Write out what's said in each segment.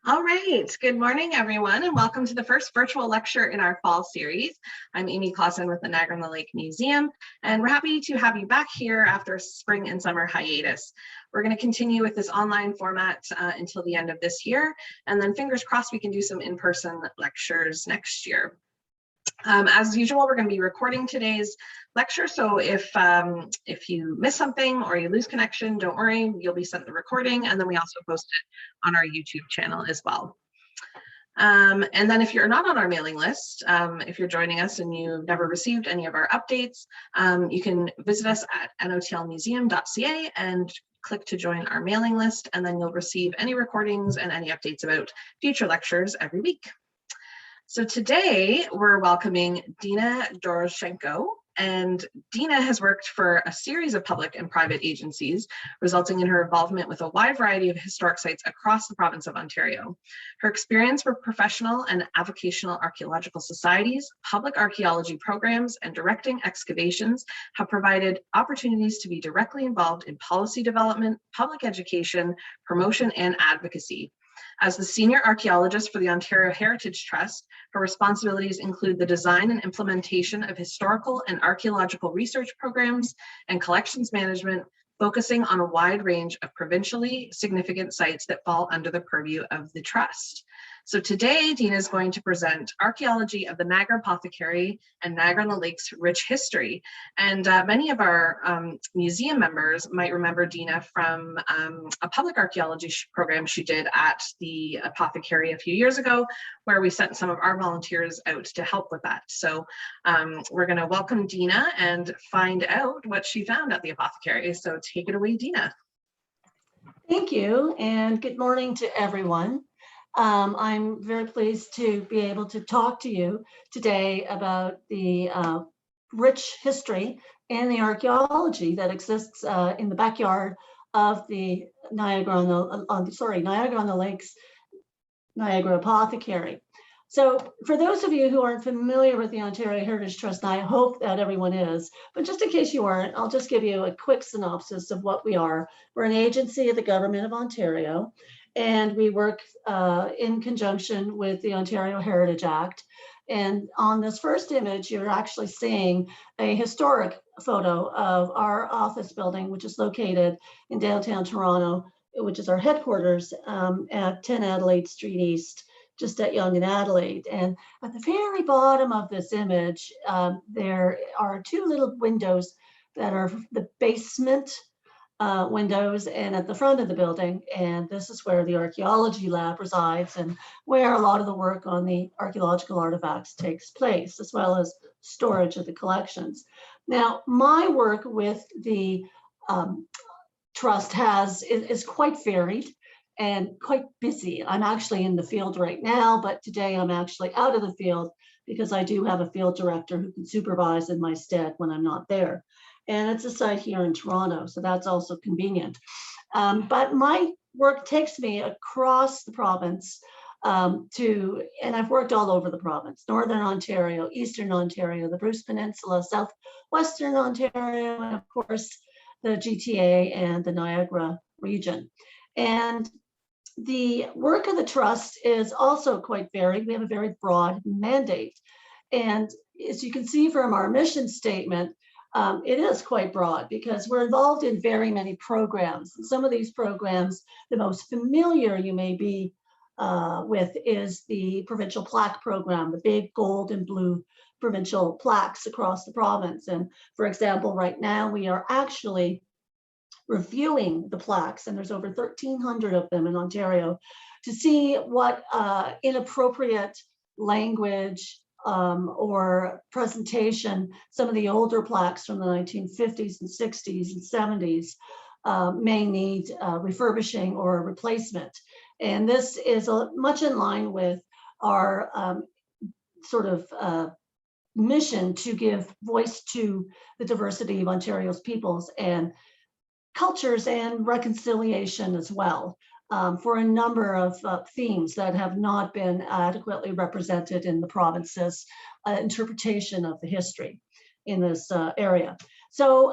All right, good morning, everyone, and welcome to the first virtual lecture in our fall series. I'm Amy Clausen with the Niagara-on-the-Lake Museum, and we're happy to have you back here after spring and summer hiatus. We're going to continue with this online format until the end of this year, and then fingers crossed we can do some in-person lectures next year. As usual, we're going to be recording today's lecture, so if you miss something or you lose connection, don't worry, you'll be sent the recording, and then we also post it on our YouTube channel as well. And then if you're not on our mailing list, if you're joining us and you've never received any of our updates, you can visit us at notlmuseum.ca and click to join our mailing list, and then you'll receive any recordings and any updates about future lectures every week. So today we're welcoming Dena Doroszenko, and Dena has worked for a series of public and private agencies, resulting in her involvement with a wide variety of historic sites across the province of Ontario. Her experience with professional and avocational archaeological societies, public archaeology programs, and directing excavations have provided opportunities to be directly involved in policy development, public education, promotion, and advocacy. As the senior archaeologist for the Ontario Heritage Trust, her responsibilities include the design and implementation of historical and archaeological research programs and collections management, focusing on a wide range of provincially significant sites that fall under the purview of the Trust. So today, Dena is going to present Archaeology of the Niagara Apothecary and Niagara-on-the-Lake's Rich History. And many of our museum members might remember Dena from a public archaeology program she did at the apothecary a few years ago, where we sent some of our volunteers out to help with that. So we're going to welcome Dena and find out what she found at the apothecary. So take it away, Dena. Thank you, and good morning to everyone. I'm very pleased to be able to talk to you today about the rich history and the archaeology that exists in the backyard of the Niagara-on-the-Lake's Niagara Apothecary. So for those of you who aren't familiar with the Ontario Heritage Trust, and I hope that everyone is, but just in case you aren't, I'll just give you a quick synopsis of what we are. We're an agency of the Government of Ontario, and we work in conjunction with the Ontario Heritage Act. And on this first image, you're actually seeing a historic photo of our office building, which is located in downtown Toronto, which is our headquarters at 10 Adelaide Street East, just at Yonge and Adelaide. And at the very bottom of this image, there are two little windows that are the basement windows and at the front of the building. And this is where the archaeology lab resides and where a lot of the work on the archaeological artifacts takes place, as well as storage of the collections. Now, my work with the Trust is quite varied and quite busy. I'm actually in the field right now, but today I'm actually out of the field because I do have a field director who can supervise in my stead when I'm not there. And it's a site here in Toronto, so that's also convenient. But my work takes me across the province and I've worked all over the province: Northern Ontario, Eastern Ontario, the Bruce Peninsula, Southwestern Ontario, and of course, the GTA and the Niagara region. And the work of the Trust is also quite varied. We have a very broad mandate. And as you can see from our mission statement, it is quite broad because we're involved in very many programs. And some of these programs, the most familiar you may be with is the Provincial Plaque program, the big gold and blue provincial plaques across the province. And for example, right now we are actually reviewing the plaques, and there's over 1,300 of them in Ontario, to see what inappropriate language or presentation some of the older plaques from the 1950s and 60s and 70s may need refurbishing or replacement. And this is much in line with our mission to give voice to the diversity of Ontario's peoples and cultures and reconciliation as well, for a number of themes that have not been adequately represented in the province's interpretation of the history in this area. So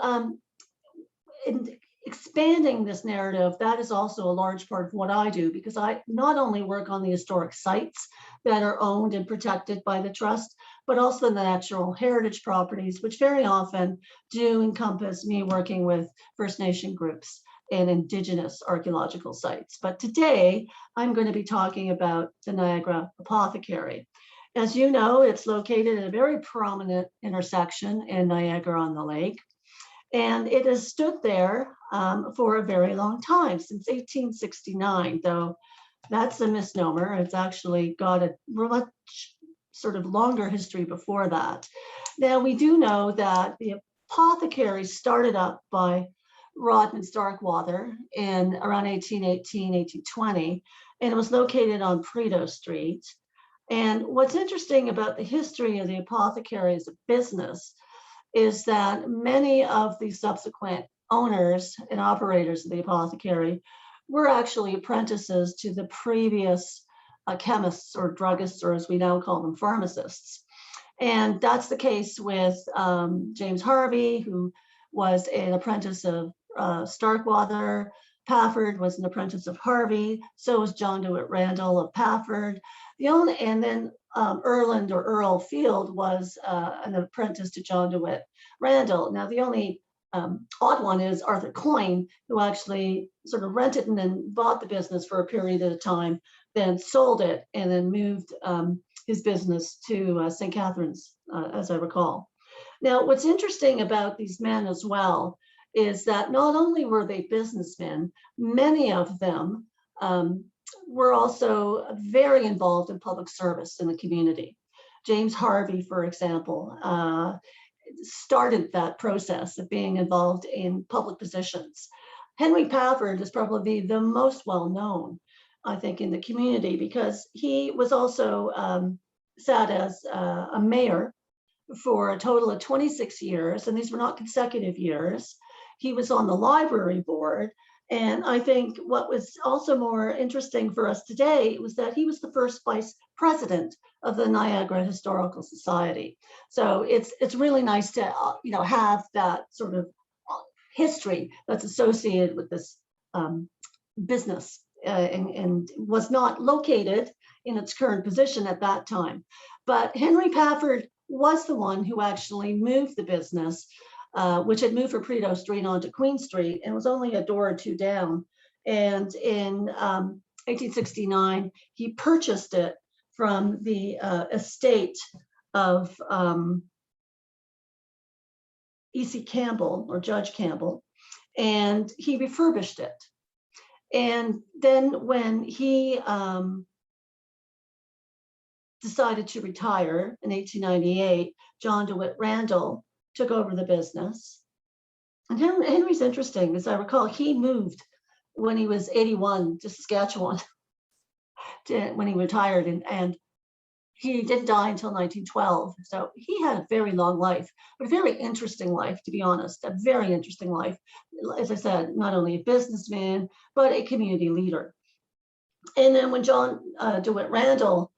expanding this narrative, that is also a large part of what I do, because I not only work on the historic sites that are owned and protected by the trust, but also the natural heritage properties, which very often do encompass me working with First Nation groups and Indigenous archaeological sites. But today, I'm going to be talking about the Niagara Apothecary. As you know, it's located at a very prominent intersection in Niagara-on-the-Lake. And it has stood there for a very long time, since 1869, though that's a misnomer. It's actually got a much sort of longer history before that. Now, we do know that the apothecary started up by Rodman Starkweather in around 1818, 1820, and it was located on Prideaux Street. And what's interesting about the history of the apothecary as a business is that many of the subsequent owners and operators of the apothecary were actually apprentices to the previous chemists or druggists, or as we now call them, pharmacists. And that's the case with James Harvey, who was an apprentice of Starkweather. Pafford was an apprentice of Harvey. So was John DeWitt Randall of Pafford. And then Erland or Earl Field was an apprentice to John DeWitt Randall. Now, the only odd one is Arthur Coyne, who actually sort of rented and then bought the business for a period of time, then sold it, and then moved his business to St. Catharines, as I recall. Now, what's interesting about these men as well is that not only were they businessmen, many of them were also very involved in public service in the community. James Harvey, for example, started that process of being involved in public positions. Henry Pafford is probably the most well-known, I think, in the community, because he was also sat as a mayor for a total of 26 years, and these were not consecutive years. He was on the library board. And I think what was also more interesting for us today was that he was the first vice president of the Niagara Historical Society. So it's really nice to have that sort of history that's associated with this business and was not located in its current position at that time. But Henry Pafford was the one who actually moved the business, which had moved from Prideaux Street onto Queen Street and was only a door or two down. And in 1869, he purchased it from the estate of E.C. Campbell, or Judge Campbell, and he refurbished it. And then when he decided to retire in 1898, John DeWitt Randall took over the business. And Henry's interesting, as I recall, he moved when he was 81 to Saskatchewan when he retired, and he didn't die until 1912. So he had a very long life, but a very interesting life, to be honest, a very interesting life. As I said, not only a businessman, but a community leader. And then when John DeWitt Randall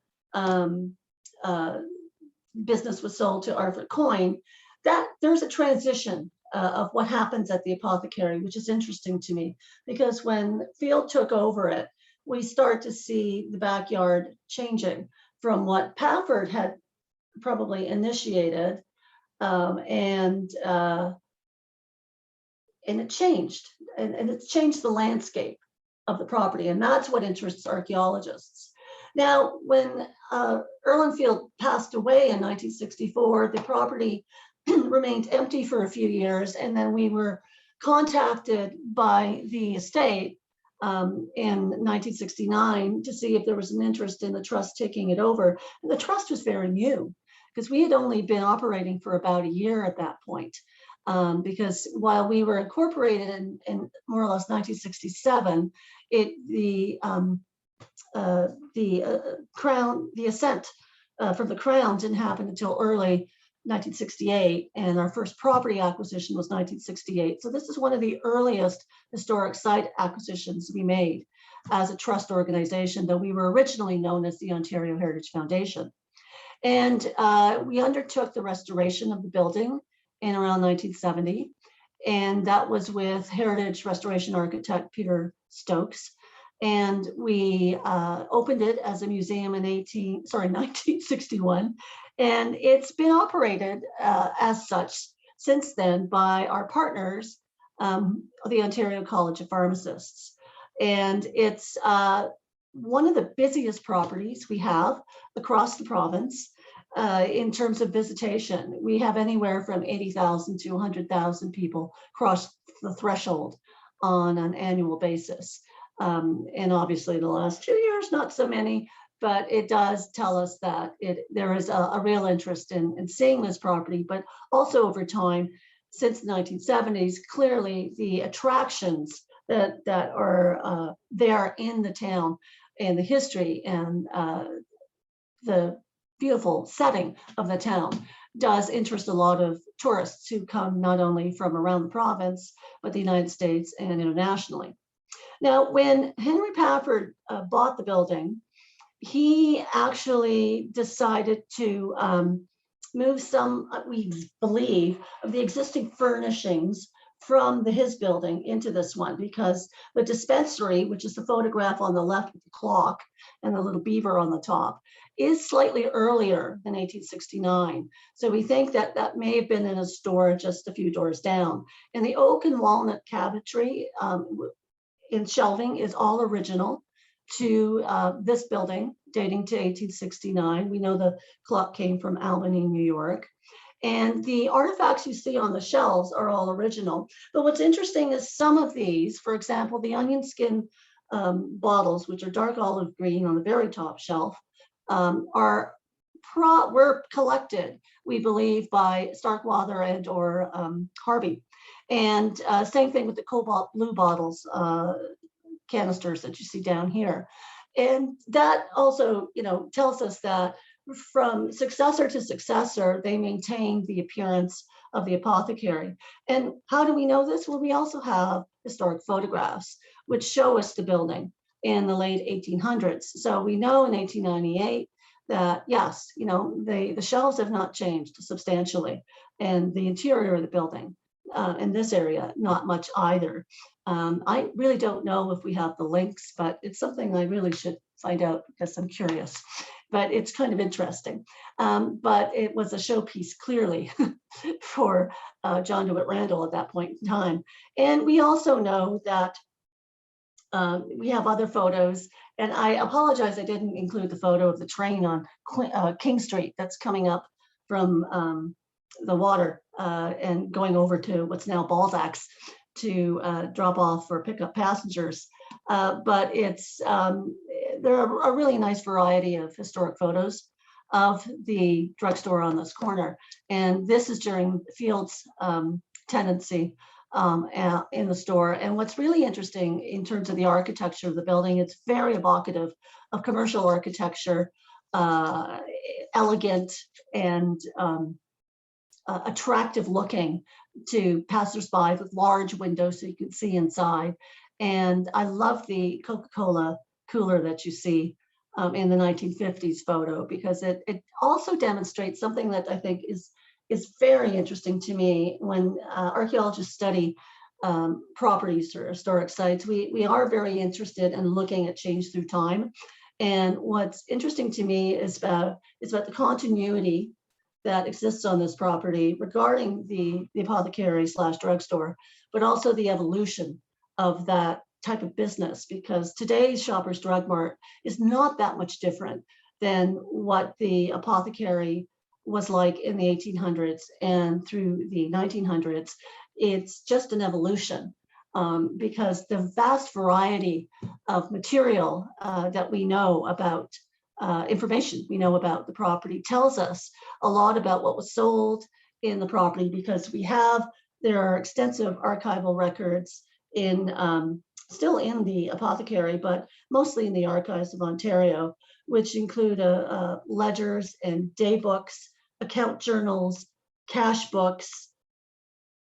business was sold to Arthur Coyne, that there's a transition of what happens at the apothecary, which is interesting to me, because when Field took over it, we start to see the backyard changing from what Pafford had probably initiated, and it changed, and it's changed the landscape of the property, and that's what interests archaeologists. Now, when Erland Field passed away in 1964, the property remained empty for a few years, and then we were contacted by the estate in 1969 to see if there was an interest in the trust taking it over. And the trust was very new, because we had only been operating for about a year at that point. Because while we were incorporated in more or less 1967, the ascent from the Crown didn't happen until early 1968, and our first property acquisition was 1968. So this is one of the earliest historic site acquisitions we made as a trust organization, though we were originally known as the Ontario Heritage Foundation. And we undertook the restoration of the building in around 1970. and that was with heritage restoration architect Peter Stokes. And we opened it as a museum in 1961, and it's been operated as such since then by our partners, the Ontario College of Pharmacists. And it's one of the busiest properties we have across the province in terms of visitation. We have anywhere from 80,000 to 100,000 people cross the threshold on an annual basis. And obviously the last 2 years, not so many, but it does tell us that there is a real interest in seeing this property, but also over time, since the 1970s, clearly the attractions that are there in the town and the history and the beautiful setting of the town does interest a lot of tourists who come not only from around the province, but the United States and internationally. Now, when Henry Pafford bought the building, he actually decided to move some, we believe, of the existing furnishings from his building into this one, because the dispensary, which is the photograph on the left with the clock and the little beaver on the top, is slightly earlier than 1869. So we think that that may have been in a store just a few doors down. And the oak and walnut cabinetry in shelving is all original to this building dating to 1869. We know the clock came from Albany, New York. And the artifacts you see on the shelves are all original. But what's interesting is some of these, for example, the onion skin bottles, which are dark olive green on the very top shelf, were collected, we believe, by Starkweather and or Harvey. And same thing with the cobalt blue bottles, canisters that you see down here. And that also, tells us that from successor to successor, they maintained the appearance of the apothecary. And how do we know this? Well, we also have historic photographs, which show us the building in the late 1800s. So we know in 1898 that, yes, the shelves have not changed substantially, and the interior of the building in this area, not much either. I really don't know if we have the links, but it's something I really should find out because I'm curious. But it's kind of interesting. But it was a showpiece, clearly, for John DeWitt Randall at that point in time. And we also know that we have other photos, and I apologize I didn't include the photo of the train on King Street that's coming up from the water and going over to what's now Balzac's to drop off or pick up passengers. But it's there are a really nice variety of historic photos of the drugstore on this corner. And this is during Field's tenancy in the store. And what's really interesting in terms of the architecture of the building, it's very evocative of commercial architecture, elegant and attractive looking to passersby with large windows so you can see inside. And I love the Coca-Cola cooler that you see in the 1950s photo, because it also demonstrates something that I think is very interesting to me when archaeologists study properties or historic sites. We are very interested in looking at change through time. And what's interesting to me is about the continuity that exists on this property regarding the apothecary / drugstore, but also the evolution of that type of business, because today's Shoppers Drug Mart is not that much different than what the apothecary was like in the 1800s and through the 1900s. It's just an evolution because the vast variety of material that we know about, information we know about the property tells us a lot about what was sold in the property, because there are extensive archival records still in the apothecary, but mostly in the archives of Ontario, which include ledgers and day books, account journals, cash books,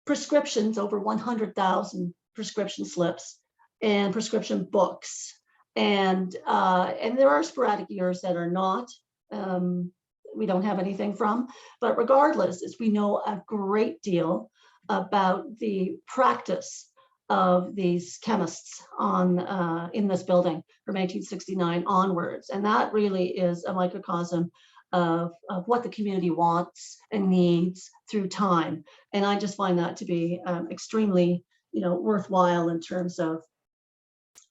prescriptions, over 100,000 prescription slips, and prescription books. And there are sporadic years that are not, we don't have anything from, but regardless, we know a great deal about the practice of these chemists in this building from 1869 onwards. And that really is a microcosm of what the community wants and needs through time. And I just find that to be extremely, worthwhile in terms of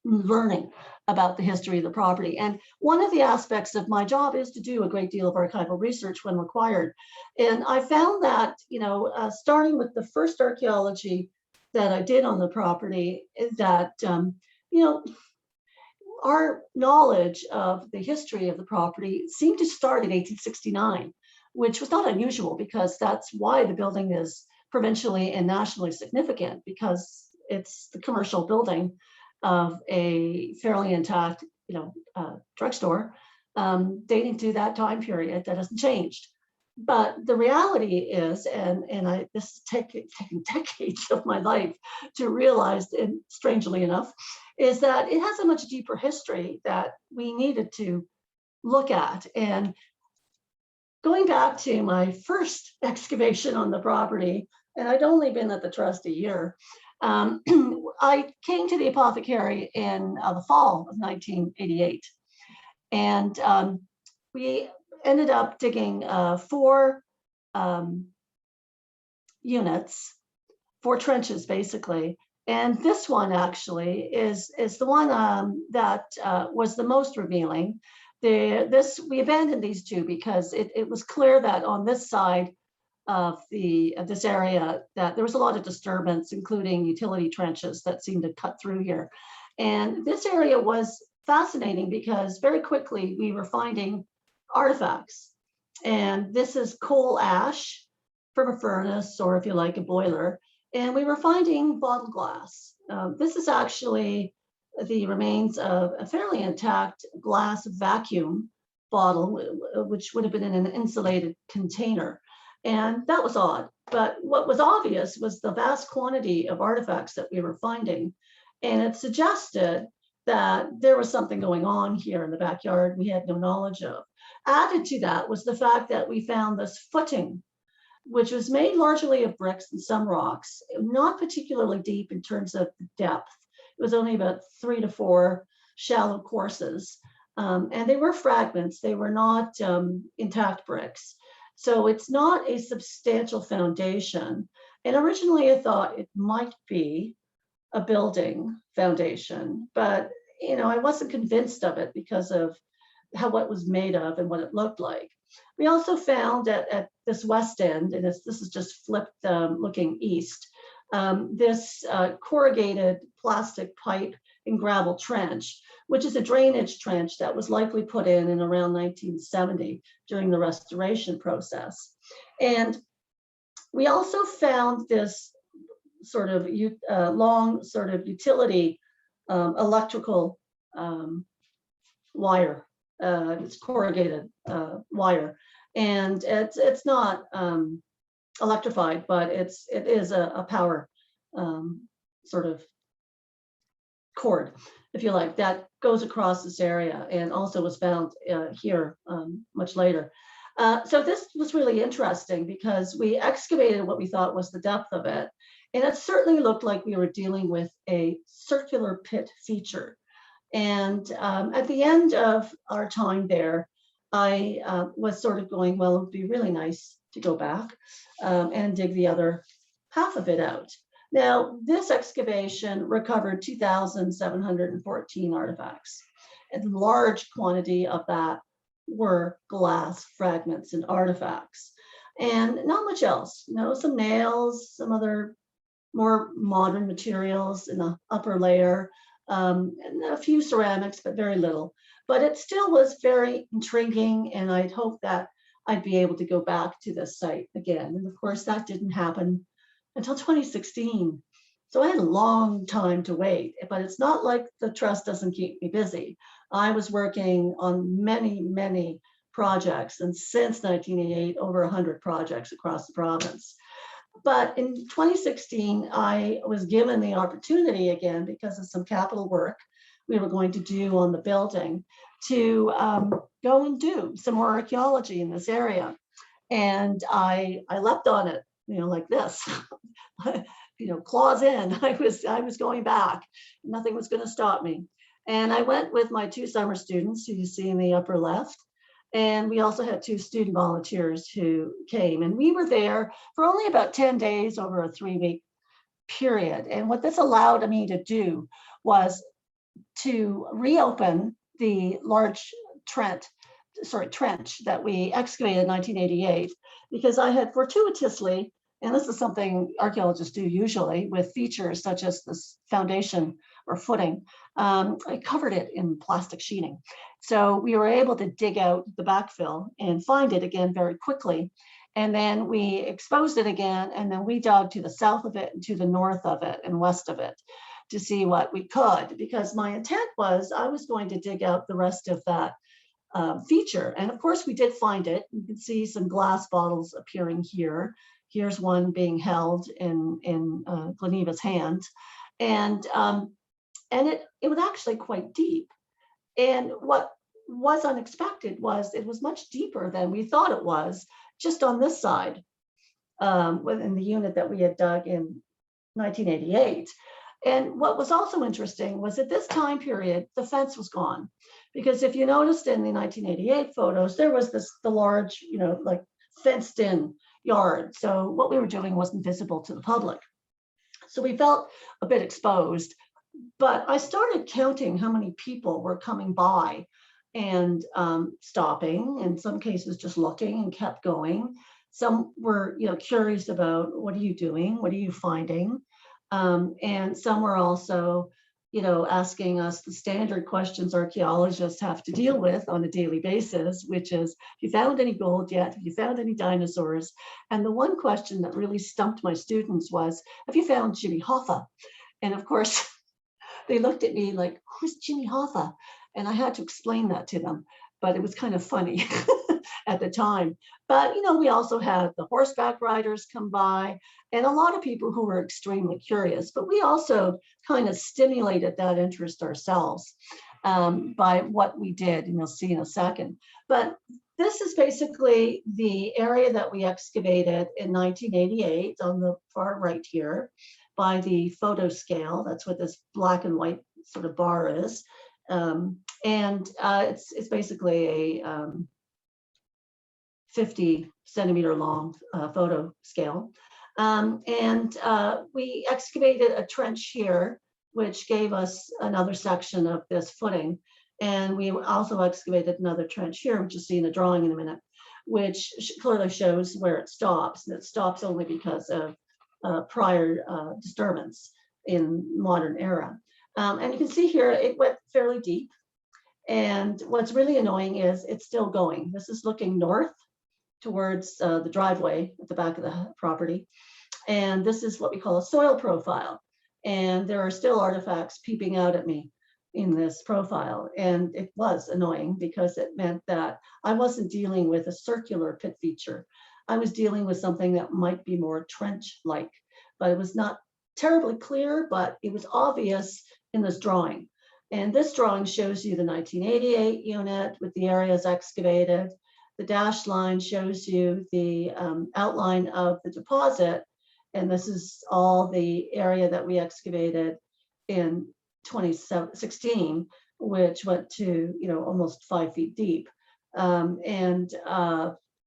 learning about the history of the property. And one of the aspects of my job is to do a great deal of archival research when required. And I found that, starting with the first archaeology that I did on the property, is that, our knowledge of the history of the property seemed to start in 1869, which was not unusual because that's why the building is provincially and nationally significant, because it's the commercial building of a fairly intact, drugstore dating to that time period that hasn't changed. But the reality is, this is taking decades of my life to realize, and strangely enough, is that it has a much deeper history that we needed to look at. And going back to my first excavation on the property, and I'd only been at the trust a year, I came to the apothecary in the fall of 1988. And we ended up digging 4 units, 4 trenches basically. And this one actually is the one that was the most revealing. We abandoned these 2 because it was clear that on this side of this area that there was a lot of disturbance, including utility trenches that seemed to cut through here. And this area was fascinating because very quickly we were finding artifacts. And this is coal ash from a furnace, or if you like, a boiler. And we were finding bottle glass. This is actually the remains of a fairly intact glass vacuum bottle, which would have been in an insulated container. And that was odd. But what was obvious was the vast quantity of artifacts that we were finding. And it suggested that there was something going on here in the backyard we had no knowledge of. Added to that was the fact that we found this footing, which was made largely of bricks and some rocks, not particularly deep in terms of depth. It was only about 3 to 4 shallow courses. And they were fragments, they were not intact bricks. So it's not a substantial foundation. And originally I thought it might be a building foundation, but I wasn't convinced of it because of what it was made of and what it looked like. We also found at this west end, and this is just flipped looking east, this corrugated plastic pipe and gravel trench, which is a drainage trench that was likely put in around 1970 during the restoration process. And we also found this sort of long sort of utility electrical wire. It's corrugated wire, and it's not electrified, but it is a power sort of cord, if you like, that goes across this area, and also was found here much later. So this was really interesting because we excavated what we thought was the depth of it, and it certainly looked like we were dealing with a circular pit feature. And at the end of our time there, I was sort of going, well, it would be really nice to go back and dig the other half of it out. Now, this excavation recovered 2,714 artifacts, and a large quantity of that were glass fragments and artifacts, and not much else. Some nails, some other more modern materials in the upper layer, and a few ceramics, but very little. But it still was very intriguing, and I'd hoped that I'd be able to go back to this site again. And of course, that didn't happen until 2016. So I had a long time to wait, but it's not like the trust doesn't keep me busy. I was working on many, many projects, and since 1988, over 100 projects across the province. But in 2016, I was given the opportunity again, because of some capital work we were going to do on the building, to go and do some more archaeology in this area. And I leapt on it like this, claws in. I was going back. Nothing was going to stop me. And I went with my 2 summer students, who you see in the upper left. And we also had 2 student volunteers who came. And we were there for only about 10 days over a 3-week period. And what this allowed me to do was to reopen the large trench that we excavated in 1988, because I had fortuitously, and this is something archaeologists do usually with features such as this foundation or footing, I covered it in plastic sheeting. So we were able to dig out the backfill and find it again very quickly. And then we exposed it again, and then we dug to the south of it and to the north of it and west of it to see what we could, because my intent was I was going to dig out the rest of that feature. And of course, we did find it. You can see some glass bottles appearing here. Here's one being held in Gleneva's hand. And it was actually quite deep. And what was unexpected was it was much deeper than we thought it was, just on this side, within the unit that we had dug in 1988. And what was also interesting was at this time period, the fence was gone. Because if you noticed in the 1988 photos, there was the large, like fenced in yard. So what we were doing wasn't visible to the public. So we felt a bit exposed, but I started counting how many people were coming by and stopping, in some cases just looking, and kept going. Some were, curious about, what are you doing? What are you finding? And some were also, asking us the standard questions archaeologists have to deal with on a daily basis, which is, have you found any gold yet? Have you found any dinosaurs? And the one question that really stumped my students was, have you found Jimmy Hoffa? And of course, they looked at me like, who's Jimmy Hoffa? And I had to explain that to them, but it was kind of funny at the time. But, we also had the horseback riders come by and a lot of people who were extremely curious, but we also kind of stimulated that interest ourselves by what we did, and you'll see in a second. But this is basically the area that we excavated in 1988 on the far right here by the photo scale. That's what this black and white sort of bar is. It's basically a 50 centimeter long photo scale. We excavated a trench here, which gave us another section of this footing. And we also excavated another trench here, which you'll see in the drawing in a minute, which clearly shows where it stops. And it stops only because of prior disturbance in modern era. And you can see here, it went fairly deep. And what's really annoying is it's still going. This is looking north towards the driveway at the back of the property. And this is what we call a soil profile. And there are still artifacts peeping out at me in this profile. And it was annoying because it meant that I wasn't dealing with a circular pit feature. I was dealing with something that might be more trench-like, but it was not terribly clear, but it was obvious in this drawing. And this drawing shows you the 1988 unit with the areas excavated. The dashed line shows you the outline of the deposit. And this is all the area that we excavated in 2016, which went to almost 5 feet deep, and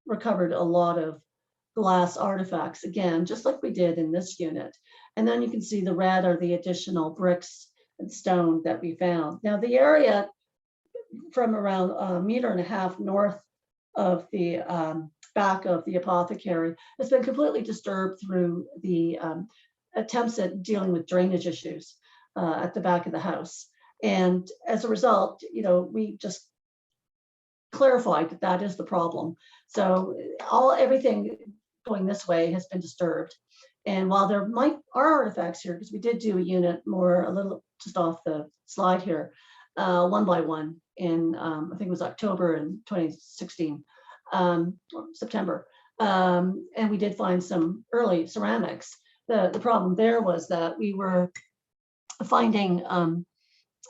recovered a lot of glass artifacts, again, just like we did in this unit. And then you can see the red are the additional bricks and stone that we found. Now the area from around 1.5 meters north of the back of the apothecary has been completely disturbed through the attempts at dealing with drainage issues at the back of the house. And as a result, we just clarified that that is the problem. So everything going this way has been disturbed. And while there are artifacts here, because we did do a unit a little just off the slide here, 1 by 1 in, I think it was October in 2016, or September. And we did find some early ceramics. The problem there was that we were finding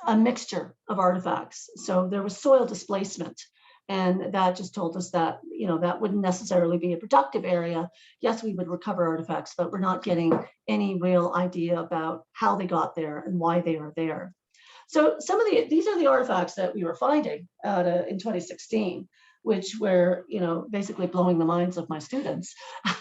a mixture of artifacts. So there was soil displacement And that just told us that, that wouldn't necessarily be a productive area. Yes, we would recover artifacts, but we're not getting any real idea about how they got there and why they are there. So these are the artifacts that we were finding in 2016, which were, basically blowing the minds of my students.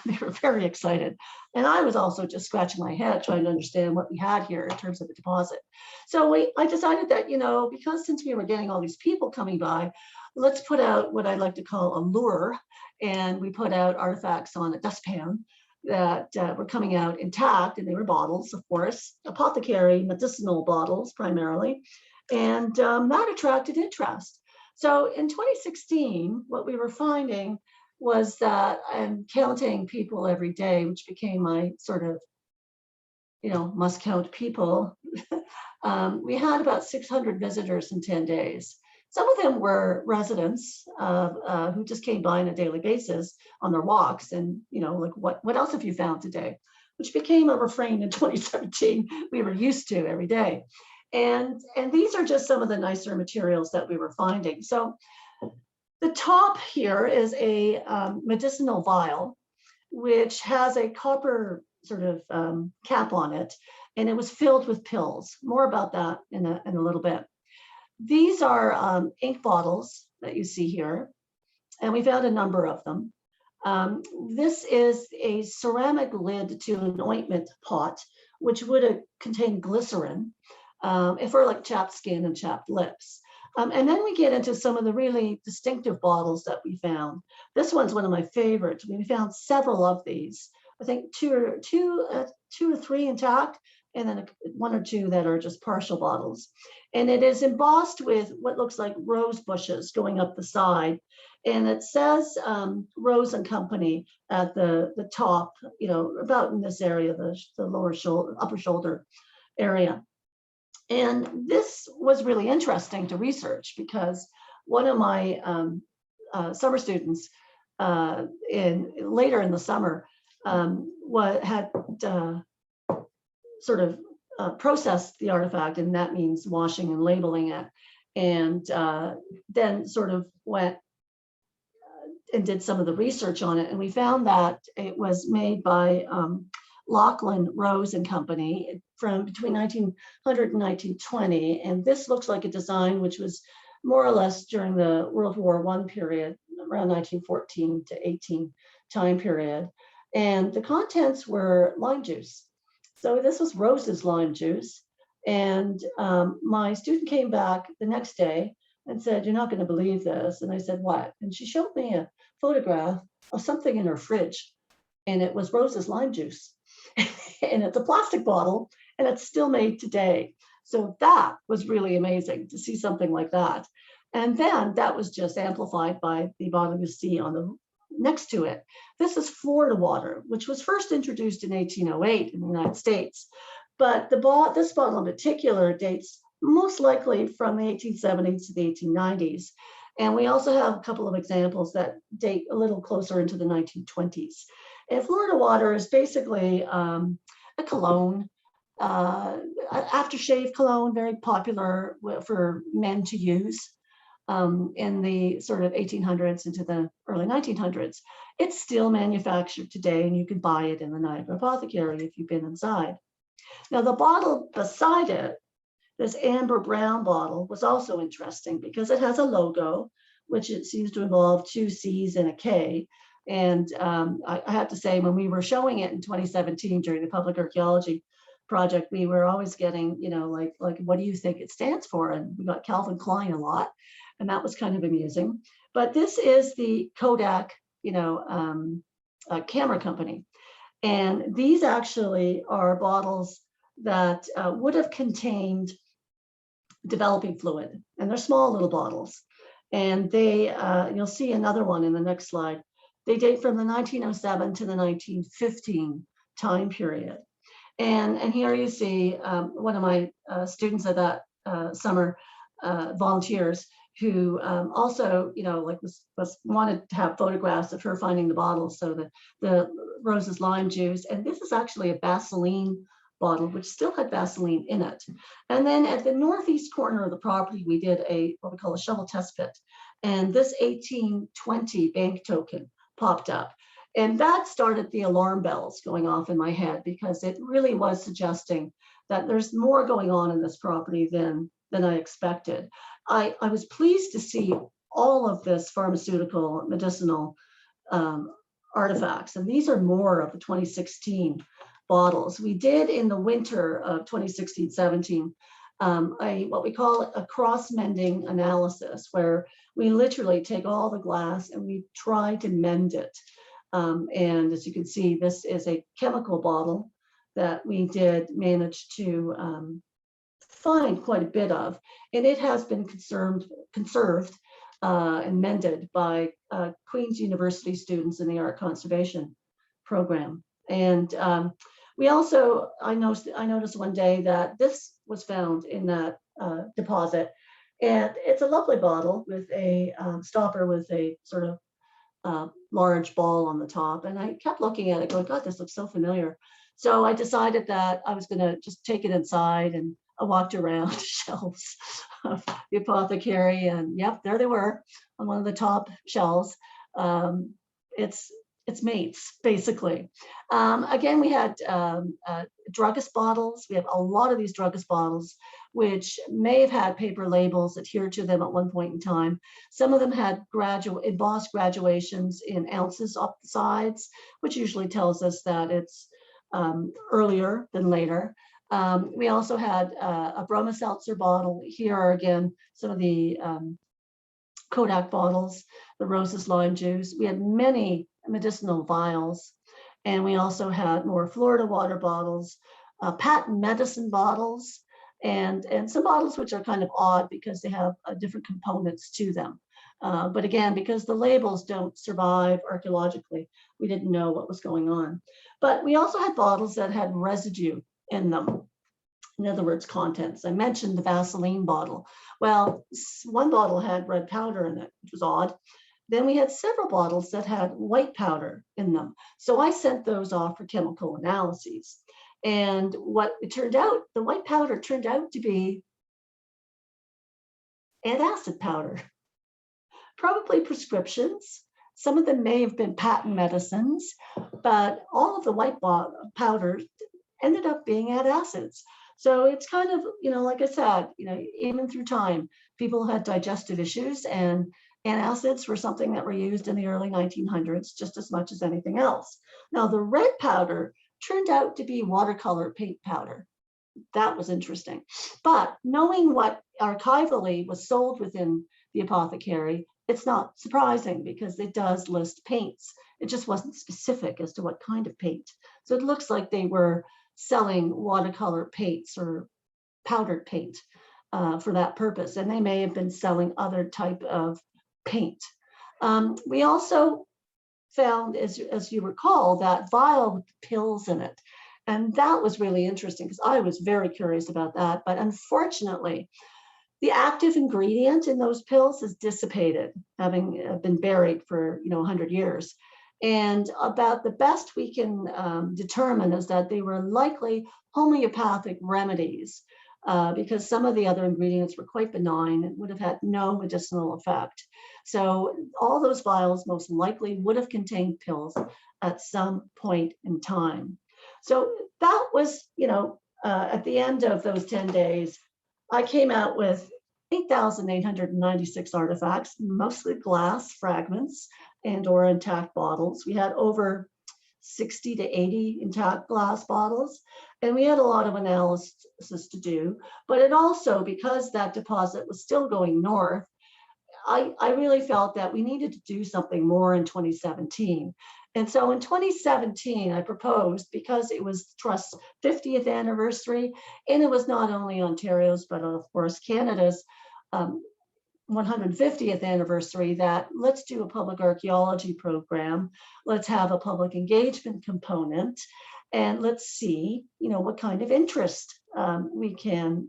They were very excited. And I was also just scratching my head trying to understand what we had here in terms of the deposit. So I decided that, because since we were getting all these people coming by, let's put out what I like to call a lure. And we put out artifacts on a dustpan that were coming out intact, and they were bottles, of course, apothecary, medicinal bottles primarily. And that attracted interest. So in 2016, what we were finding was that I'm counting people every day, which became my sort of, must count people. We had about 600 visitors in 10 days. Some of them were residents who just came by on a daily basis on their walks and, like, what else have you found today? Which became a refrain in 2017 we were used to every day. And these are just some of the nicer materials that we were finding. So the top here is a medicinal vial, which has a copper sort of cap on it, and it was filled with pills. More about that in a little bit. These are ink bottles that you see here, and we found a number of them. This is a ceramic lid to an ointment pot, which would have contained glycerin for like chapped skin and chapped lips. And then we get into some of the really distinctive bottles that we found. This one's one of my favorites. We found several of these. I think two or three intact, and then one or two that are just partial bottles. And it is embossed with what looks like rose bushes going up the side. And it says Rose and Company at the top, about in this area, the lower shoulder, upper shoulder area. And this was really interesting to research because one of my summer students later in the summer had sort of processed the artifact, and that means washing and labeling it, and then sort of went and did some of the research on it. And we found that it was made by Lachlan Rose and Company from between 1900 and 1920. And this looks like a design which was more or less during the World War I period, around 1914 to 18 time period. And the contents were lime juice. So this was Rose's lime juice. And my student came back the next day and said, "You're not going to believe this." And I said, "What?" And she showed me a photograph of something in her fridge, and it was Rose's lime juice. And it's a plastic bottle, and it's still made today. So that was really amazing to see something like that. And then that was just amplified by the bottle you see on the next to it. This is Florida water, which was first introduced in 1808 in the United States. But this bottle in particular dates most likely from the 1870s to the 1890s. And we also have a couple of examples that date a little closer into the 1920s. And Florida water is basically a cologne, aftershave cologne, very popular for men to use in the sort of 1800s into the early 1900s. It's still manufactured today, and you can buy it in the Niagara Apothecary if you've been inside. Now, the bottle beside it, this amber brown bottle, was also interesting because it has a logo, which it seems to involve two C's and a K. And I have to say, when we were showing it in 2017 during the Public Archaeology project, we were always getting, like, what do you think it stands for? And we got Calvin Klein a lot, and that was kind of amusing. But this is the Kodak, camera company. And these actually are bottles that would have contained developing fluid, and they're small little bottles. And they, you'll see another one in the next slide. They date from the 1907 to the 1915 time period. And here you see one of my students at that summer, volunteers, who also, was wanted to have photographs of her finding the bottles. So the Rose's lime juice, and this is actually a Vaseline bottle, which still had Vaseline in it. And then at the northeast corner of the property, we did what we call a shovel test pit. And this 1820 bank token popped up. And that started the alarm bells going off in my head, because it really was suggesting that there's more going on in this property than I expected. I was pleased to see all of this pharmaceutical, medicinal artifacts. And these are more of the 2016 bottles. We did in the winter of 2016-17 what we call a cross-mending analysis, where we literally take all the glass and we try to mend it. And as you can see, this is a chemical bottle that we did manage to find quite a bit of, and it has been conserved and mended by Queen's University students in the art conservation program. And we also, I noticed one day that this was found in that deposit, and it's a lovely bottle with a stopper with a sort of large ball on the top. And I kept looking at it going, God, this looks so familiar. So I decided that I was going to just take it inside, and I walked around shelves of the apothecary, and yep, there they were on one of the top shelves. It's mates, basically. Again, we had druggist bottles. We have a lot of these druggist bottles, which may have had paper labels adhered to them at one point in time. Some of them had embossed graduations in ounces up the sides, which usually tells us that it's earlier than later. We also had a Broma-Seltzer bottle. Here are again some of the Kodak bottles, the roses lime juice. We had many medicinal vials, and we also had more Florida water bottles, patent medicine bottles, and some bottles which are kind of odd because they have different components to them. But again, because the labels don't survive archaeologically, we didn't know what was going on. But we also had bottles that had residue in them. In other words, contents. I mentioned the Vaseline bottle. Well, one bottle had red powder in it, which was odd. Then we had several bottles that had white powder in them. So I sent those off for chemical analyses. And what it turned out, the white powder turned out to be antacid powder, probably prescriptions. Some of them may have been patent medicines, but all of the white powder ended up being antacids. So it's kind of, like I said, even through time, people had digestive issues, and antacids were something that were used in the early 1900s just as much as anything else. Now, the red powder turned out to be watercolor paint powder. That was interesting. But knowing what archivally was sold within the apothecary, it's not surprising because it does list paints. It just wasn't specific as to what kind of paint. So it looks like they were selling watercolor paints or powdered paint for that purpose. And they may have been selling other type of paint. We also found, as you recall, that vial with pills in it. And that was really interesting because I was very curious about that. But unfortunately, the active ingredient in those pills is dissipated, having been buried for 100 years. And about the best we can determine is that they were likely homeopathic remedies because some of the other ingredients were quite benign and would have had no medicinal effect. So all those vials most likely would have contained pills at some point in time. So that was, at the end of those 10 days, I came out with 8,896 artifacts, mostly glass fragments and or intact bottles. We had over 60 to 80 intact glass bottles, and we had a lot of analysis to do. But it also, because that deposit was still going north, I really felt that we needed to do something more in 2017. And so in 2017, I proposed, because it was the Trust's 50th anniversary, and it was not only Ontario's, but of course Canada's 150th anniversary, that let's do a public archaeology program. Let's have a public engagement component, and let's see, what kind of interest we can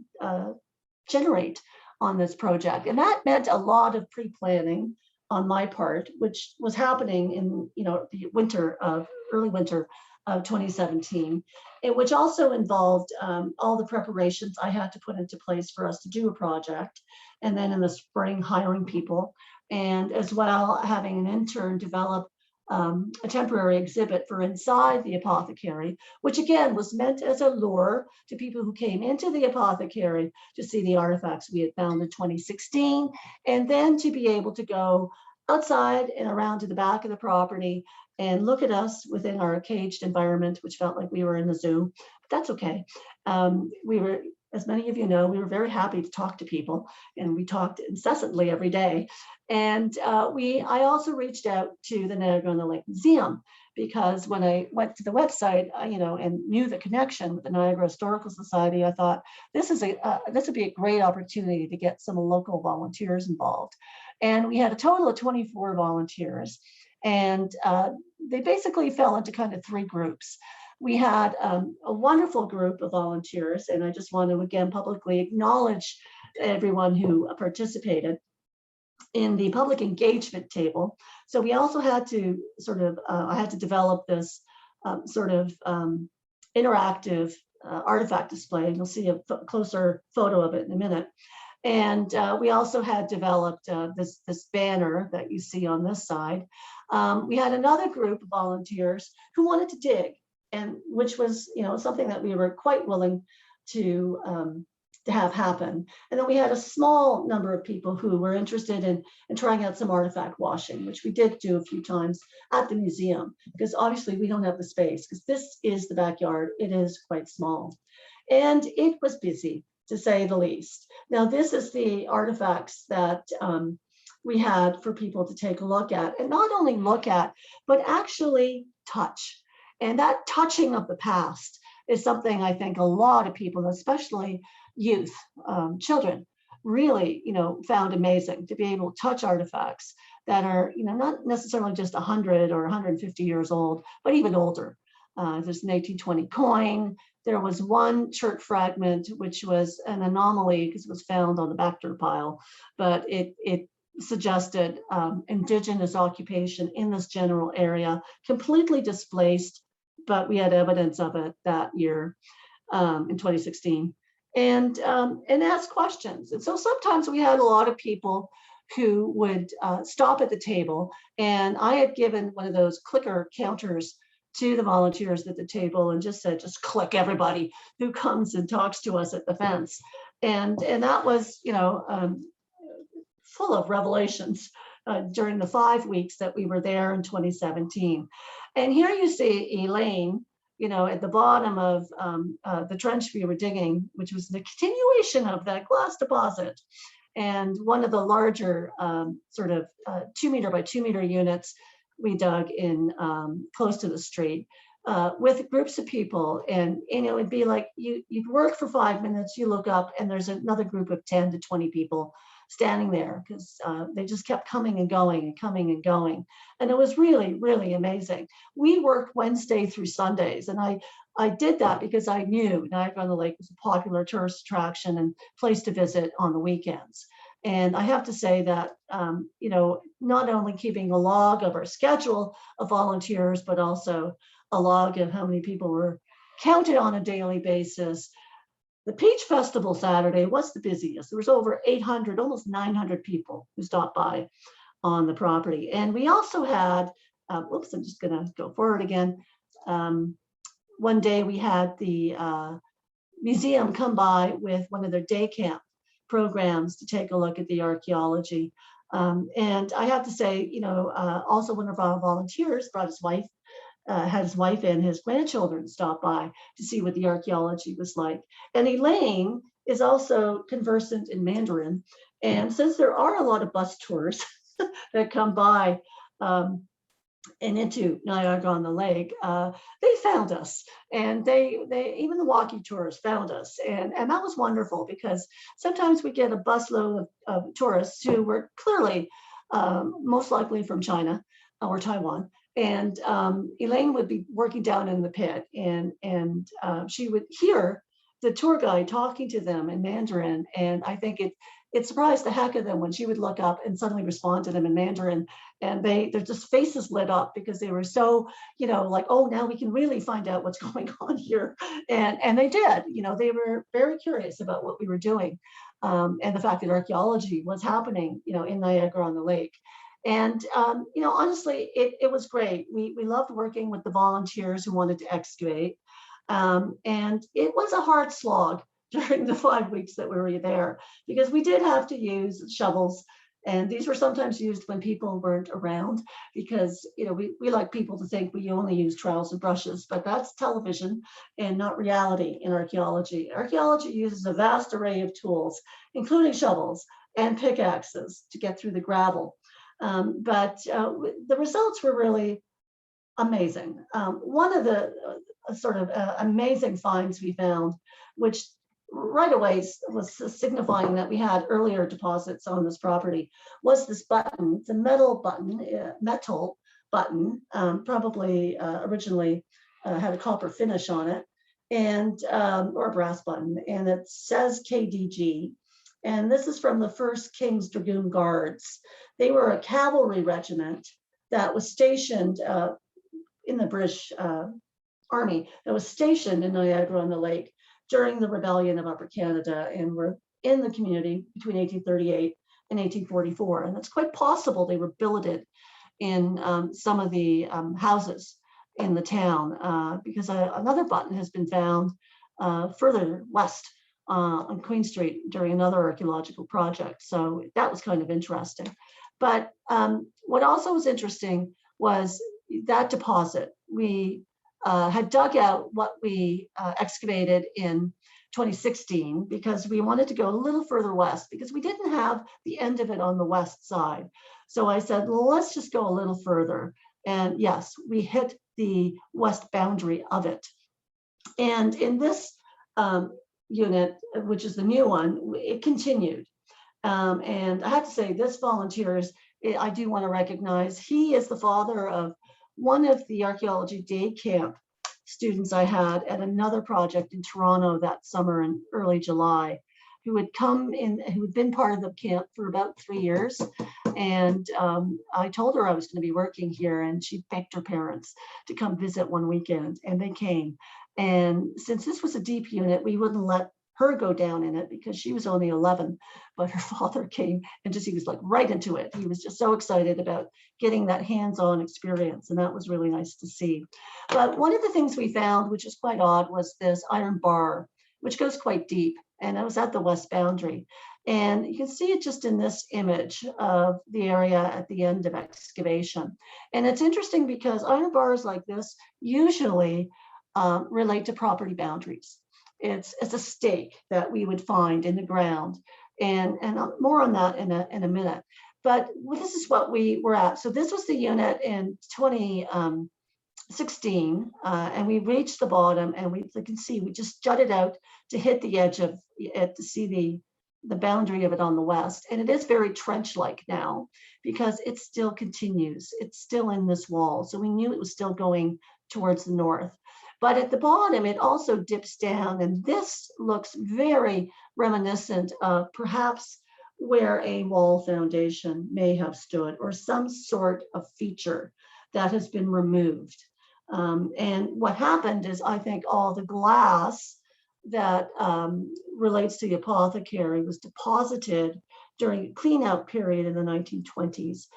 generate on this project. And that meant a lot of pre-planning on my part, which was happening in the early winter of 2017, which also involved all the preparations I had to put into place for us to do a project. And then in the spring, hiring people, and as well having an intern develop a temporary exhibit for inside the apothecary, which again was meant as a lure to people who came into the apothecary to see the artifacts we had found in 2016, and then to be able to go outside and around to the back of the property and look at us within our caged environment, which felt like we were in a zoo, but that's okay. We were, as many of you know, we were very happy to talk to people, and we talked incessantly every day. And I also reached out to the Niagara-on-the-Lake Museum, because when I went to the website, and knew the connection with the Niagara Historical Society, I thought this would be a great opportunity to get some local volunteers involved. And we had a total of 24 volunteers, and they basically fell into kind of three groups. We had a wonderful group of volunteers, and I just want to again publicly acknowledge everyone who participated in the public engagement table. So we also had to I had to develop this interactive artifact display. You'll see a closer photo of it in a minute. And we also had developed this banner that you see on this side. We had another group of volunteers who wanted to dig, and which was something that we were quite willing to have happen. And then we had a small number of people who were interested in trying out some artifact washing, which we did do a few times at the museum, because obviously we don't have the space, because this is the backyard. It is quite small. And it was busy, to say the least. Now, this is the artifacts that we had for people to take a look at, and not only look at, but actually touch. And that touching of the past is something I think a lot of people, especially youth, children, really, found amazing, to be able to touch artifacts that are, not necessarily just 100 or 150 years old, but even older. There's an 1820 coin. There was one church fragment, which was an anomaly because it was found on the Bacter pile, but it suggested indigenous occupation in this general area, completely displaced, but we had evidence of it that year in 2016. And ask questions. And so sometimes we had a lot of people who would stop at the table, and I had given one of those clicker counters to the volunteers at the table and just said, just click everybody who comes and talks to us at the fence. And that was, full of revelations during the 5 weeks that we were there in 2017. And here you see Elaine, at the bottom of the trench we were digging, which was the continuation of that glass deposit. And one of the larger 2 meter by 2 meter units we dug in close to the street with groups of people. And it'd be like you'd work for 5 minutes, you look up, and there's another group of 10 to 20 people standing there, because they just kept coming and going and coming and going. And it was really, really amazing. We worked Wednesday through Sundays, and I did that because I knew Niagara-on-the-Lake was a popular tourist attraction and place to visit on the weekends. And I have to say that, not only keeping a log of our schedule of volunteers, but also a log of how many people were counted on a daily basis. The Peach Festival Saturday was the busiest. There was over 800, almost 900 people who stopped by on the property. And we also had, oops, I'm just gonna go forward again. One day we had the museum come by with one of their day camp programs to take a look at the archaeology. And I have to say, also one of our volunteers brought his wife, had his wife and his grandchildren stop by to see what the archaeology was like. And Elaine is also conversant in Mandarin. And since there are a lot of bus tours that come by and into Niagara-on-the-Lake, they found us, and they even the walkie tours found us, and that was wonderful, because sometimes we get a busload of tourists who were clearly most likely from China or Taiwan. And Elaine would be working down in the pit, and she would hear the tour guide talking to them in Mandarin. And I think it surprised the heck of them when she would look up and suddenly respond to them in Mandarin, and their just faces lit up because they were so, like, oh, now we can really find out what's going on here. And they did, they were very curious about what we were doing, and the fact that archaeology was happening, in Niagara-on-the-Lake. And, honestly, it was great. We loved working with the volunteers who wanted to excavate. And it was a hard slog during the 5 weeks that we were there, because we did have to use shovels. And these were sometimes used when people weren't around, because, we like people to think we only use trowels and brushes, but that's television and not reality in archaeology. Archaeology uses a vast array of tools, including shovels and pickaxes, to get through the gravel. But the results were really amazing. One of the sort of amazing finds we found, which right away was signifying that we had earlier deposits on this property, was this button. It's a metal button, probably originally had a copper finish on it, and or a brass button, and it says KDG. And this is from the 1st King's Dragoon Guards. They were a cavalry regiment that was stationed in the British Army, that was stationed in Niagara-on-the-Lake during the rebellion of Upper Canada, and were in the community between 1838 and 1844. And it's quite possible they were billeted in some of the houses in the town, because another button has been found further west on Queen Street during another archaeological project. So that was kind of interesting. But what also was interesting was that deposit. We had dug out what we excavated in 2016 because we wanted to go a little further west, because we didn't have the end of it on the west side. So I said, well, let's just go a little further. And yes, we hit the west boundary of it. And in this unit, which is the new one, it continued. And I have to say, this volunteers, I do want to recognize, he is the father of one of the archaeology day camp students I had at another project in Toronto that summer in early July, who had come in, who had been part of the camp for about 3 years. And I told her I was going to be working here, and she begged her parents to come visit one weekend, and they came. And since this was a deep unit, we wouldn't let her go down in it because she was only 11, but her father came and he was like right into it. He was just so excited about getting that hands-on experience, and that was really nice to see. But one of the things we found, which is quite odd, was this iron bar, which goes quite deep, and it was at the west boundary. And you can see it just in this image of the area at the end of excavation. And it's interesting because iron bars like this usually relate to property boundaries. It's a stake that we would find in the ground, and more on that in a minute. But this is what we were at. So this was the unit in 2016, and we reached the bottom, and you can see we just jutted out to hit the edge of it to see the boundary of it on the west. And it is very trench-like now because it still continues. It's still in this wall. So we knew it was still going towards the north. But at the bottom, it also dips down, and this looks very reminiscent of perhaps where a wall foundation may have stood, or some sort of feature that has been removed. And what happened is, I think all the glass that relates to the apothecary was deposited during a clean-out period in the 1920s,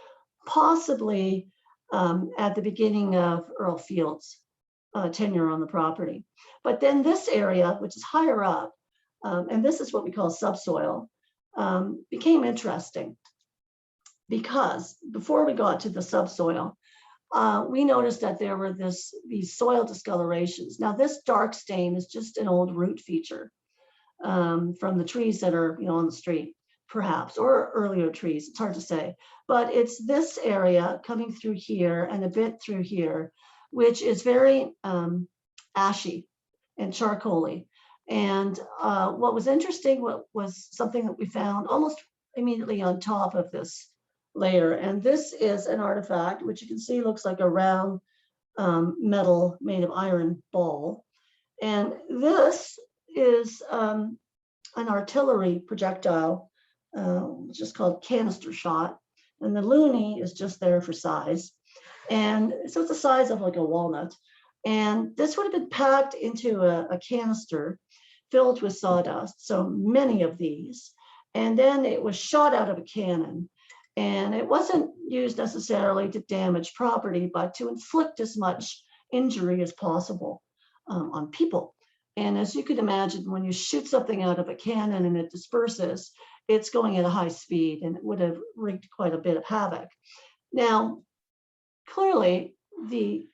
possibly at the beginning of Earl Field's tenure on the property. But then this area, which is higher up, and this is what we call subsoil, became interesting because before we got to the subsoil, we noticed that there were these soil discolorations. Now this dark stain is just an old root feature from the trees that are on the street, perhaps, or earlier trees, it's hard to say. But it's this area coming through here and a bit through here, which is very ashy and charcoaly. And what was interesting was something that we found almost immediately on top of this layer. And this is an artifact, which you can see looks like a round metal made of iron ball. And this is an artillery projectile which is called Canister Shot. And the loonie is just there for size. And so it's the size of like a walnut. And this would have been packed into a canister filled with sawdust, so many of these. And then it was shot out of a cannon. And it wasn't used necessarily to damage property, but to inflict as much injury as possible on people. And as you could imagine, when you shoot something out of a cannon and it disperses, it's going at a high speed, and it would have wreaked quite a bit of havoc. Now, clearly, the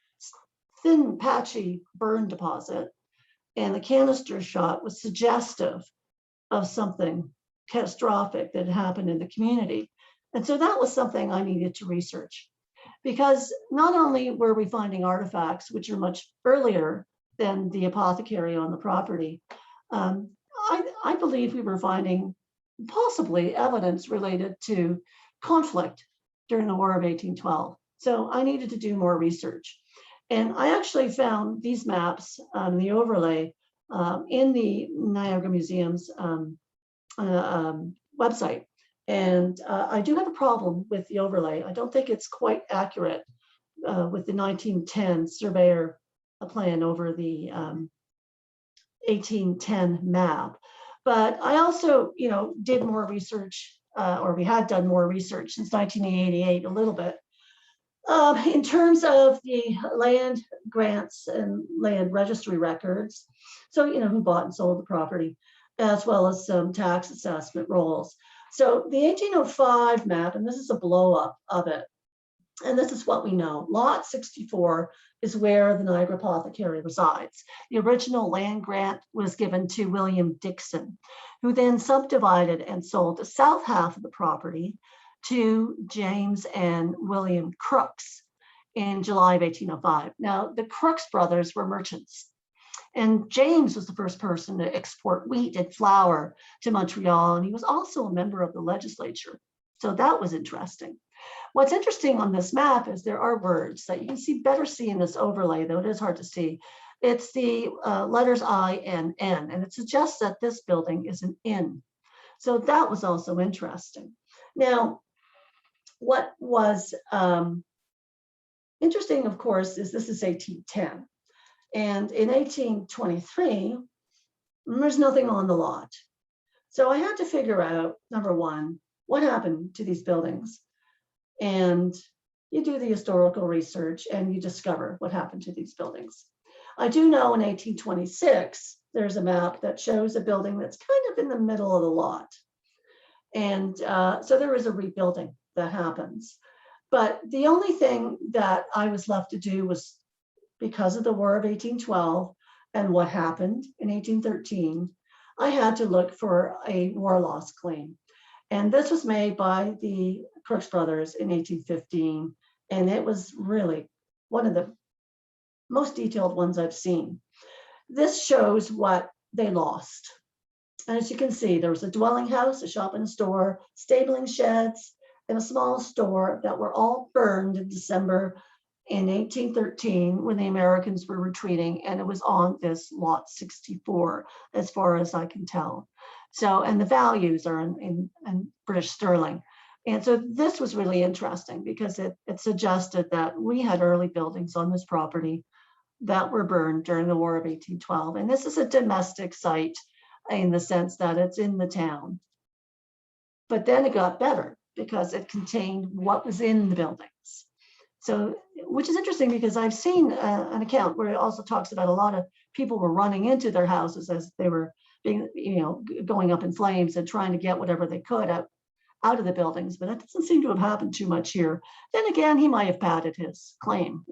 thin, patchy burn deposit and the canister shot was suggestive of something catastrophic that happened in the community. And so that was something I needed to research, because not only were we finding artifacts which are much earlier than the apothecary on the property, I believe we were finding possibly evidence related to conflict during the War of 1812. So I needed to do more research. And I actually found these maps, the overlay, in the Niagara Museum's website. And I do have a problem with the overlay. I don't think it's quite accurate with the 1910 surveyor plan over the 1810 map. But I also, did more research, or we had done more research since 1988, a little bit, in terms of the land grants and land registry records. So, who bought and sold the property, as well as some tax assessment rolls. So the 1805 map, and this is a blow up of it, and this is what we know. Lot 64 is where the Niagara Apothecary resides. The original land grant was given to William Dixon, who then subdivided and sold the south half of the property to James and William Crooks in July of 1805. Now, the Crooks brothers were merchants, and James was the first person to export wheat and flour to Montreal, and he was also a member of the legislature. So that was interesting. What's interesting on this map is there are words that you can better see in this overlay, though it is hard to see. It's the letters I and N, and it suggests that this building is an inn. So that was also interesting. Now, what was interesting, of course, is this is 1810. And in 1823, there's nothing on the lot. So I had to figure out, number one, what happened to these buildings? And you do the historical research and you discover what happened to these buildings. I do know in 1826, there's a map that shows a building that's kind of in the middle of the lot. And so there is a rebuilding that happens. But the only thing that I was left to do was, because of the War of 1812 and what happened in 1813, I had to look for a war loss claim. And this was made by the Crooks brothers in 1815. And it was really one of the most detailed ones I've seen. This shows what they lost. And as you can see, there was a dwelling house, a shop and a store, stabling sheds, and a small store that were all burned in December in 1813 when the Americans were retreating, and it was on this lot 64, as far as I can tell. So, and the values are in British sterling. And so this was really interesting because it suggested that we had early buildings on this property that were burned during the War of 1812. And this is a domestic site in the sense that it's in the town. But then it got better because it contained what was in the buildings. So, which is interesting because I've seen an account where it also talks about a lot of people were running into their houses as they were being, going up in flames and trying to get whatever they could out of the buildings. But that doesn't seem to have happened too much here. Then again, he might have padded his claim.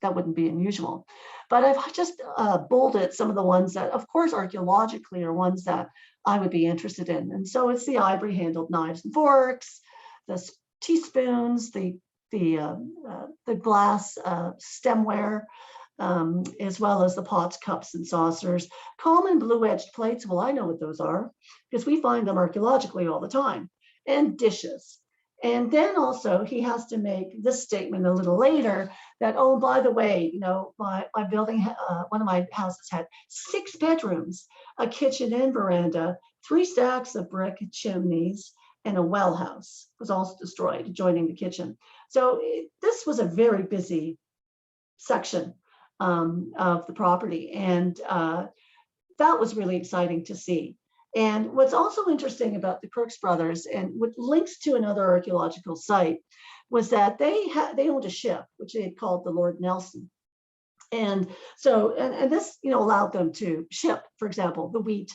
That wouldn't be unusual. But I've just bolded some of the ones that, of course, archaeologically are ones that I would be interested in. And so it's the ivory handled knives and forks, the teaspoons, the glass stemware, as well as the pots, cups, and saucers. Common blue-edged plates, well, I know what those are because we find them archaeologically all the time, and dishes. And then also he has to make this statement a little later that, oh, by the way, my building, one of my houses had 6 bedrooms, a kitchen and veranda, 3 stacks of brick chimneys, and a well house was also destroyed, adjoining the kitchen. So this was a very busy section of the property, and that was really exciting to see. And what's also interesting about the Crooks brothers, and what links to another archaeological site, was that they owned a ship which they had called the Lord Nelson. And so, and this, allowed them to ship, for example, the wheat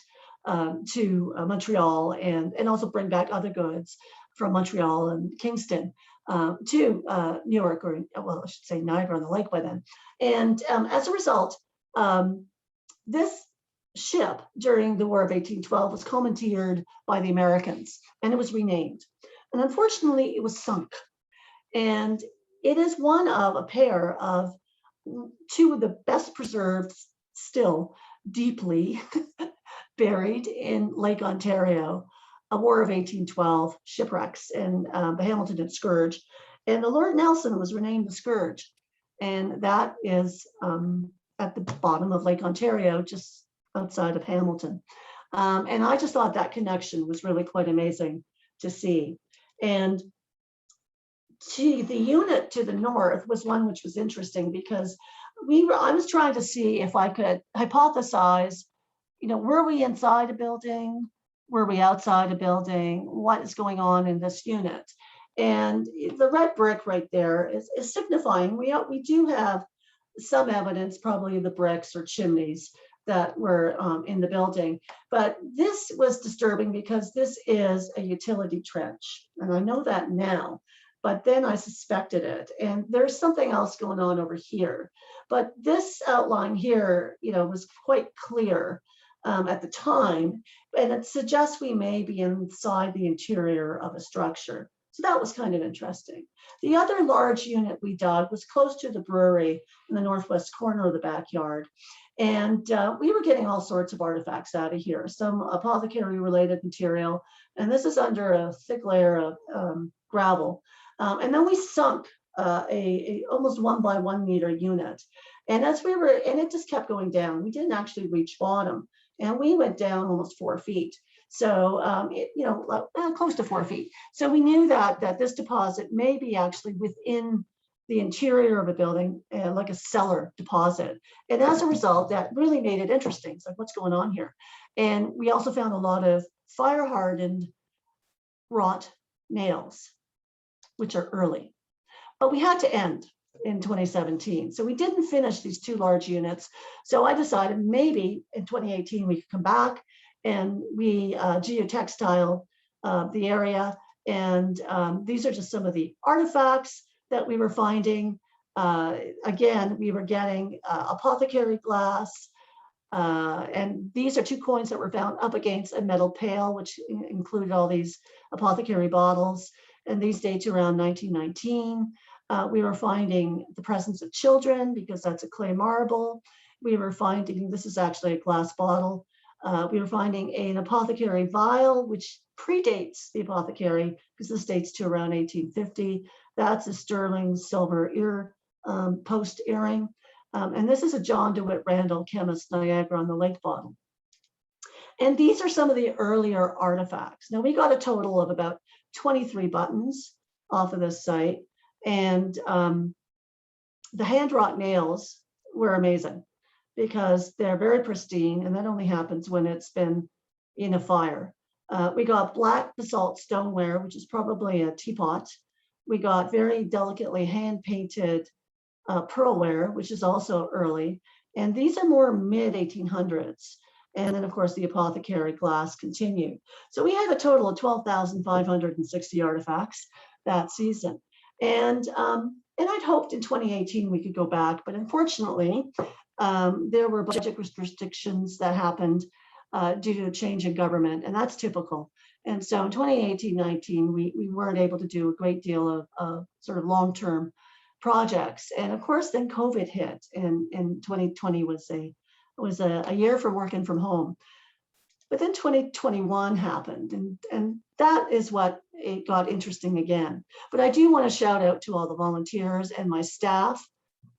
to Montreal, and also bring back other goods from Montreal and Kingston to New York, or well, I should say Niagara-on-the-Lake by then. And as a result, this ship during the War of 1812 was commandeered by the Americans, and it was renamed. And unfortunately, it was sunk. And it is one of a pair of 2 of the best preserved, still deeply buried in Lake Ontario, a War of 1812 shipwrecks, and the Hamilton and Scourge. And the Lord Nelson was renamed the Scourge. And that is at the bottom of Lake Ontario, just outside of Hamilton. And I just thought that connection was really quite amazing to see. And the unit to the north was one which was interesting, because I was trying to see if I could hypothesize, were we inside a building? Were we outside a building? What is going on in this unit? And the red brick right there is signifying we do have some evidence, probably the bricks or chimneys that were in the building. But this was disturbing because this is a utility trench. And I know that now, but then I suspected it. And there's something else going on over here. But this outline here, was quite clear at the time, and it suggests we may be inside the interior of a structure. So that was kind of interesting. The other large unit we dug was close to the brewery in the northwest corner of the backyard. And we were getting all sorts of artifacts out of here, some apothecary related material. And this is under a thick layer of gravel. And then we sunk a almost 1 by 1 meter unit. And and it just kept going down. We didn't actually reach bottom, and we went down almost 4 feet. So, close to 4 feet. So we knew that this deposit may be actually within the interior of a building, like a cellar deposit. And as a result, that really made it interesting. It's like, what's going on here? And we also found a lot of fire hardened wrought nails, which are early. But we had to end in 2017. So we didn't finish these 2 large units. So I decided maybe in 2018 we could come back and we geotextile the area. And these are just some of the artifacts that we were finding. Again, we were getting apothecary glass. And these are 2 coins that were found up against a metal pail, which included all these apothecary bottles. And these date around 1919. We were finding the presence of children, because that's a clay marble. We were finding, this is actually a glass bottle. We were finding an apothecary vial, which predates the apothecary, because this dates to around 1850. That's a sterling silver ear post earring. And this is a John DeWitt Randall, chemist, Niagara-on-the-Lake bottle. And these are some of the earlier artifacts. Now, we got a total of about 23 buttons off of this site. And the hand-wrought nails were amazing, because they're very pristine, and that only happens when it's been in a fire. We got black basalt stoneware, which is probably a teapot. We got very delicately hand-painted pearlware, which is also early. And these are more mid-1800s. And then, of course, the apothecary glass continued. So we had a total of 12,560 artifacts that season. And I'd hoped in 2018 we could go back, but unfortunately, there were budget restrictions that happened due to a change in government, and that's typical. And so in 2018-19, we weren't able to do a great deal of sort of long-term projects. And of course, then COVID hit, and 2020 was a year for working from home. But then 2021 happened, and that is what it got interesting again. But I do want to shout out to all the volunteers and my staff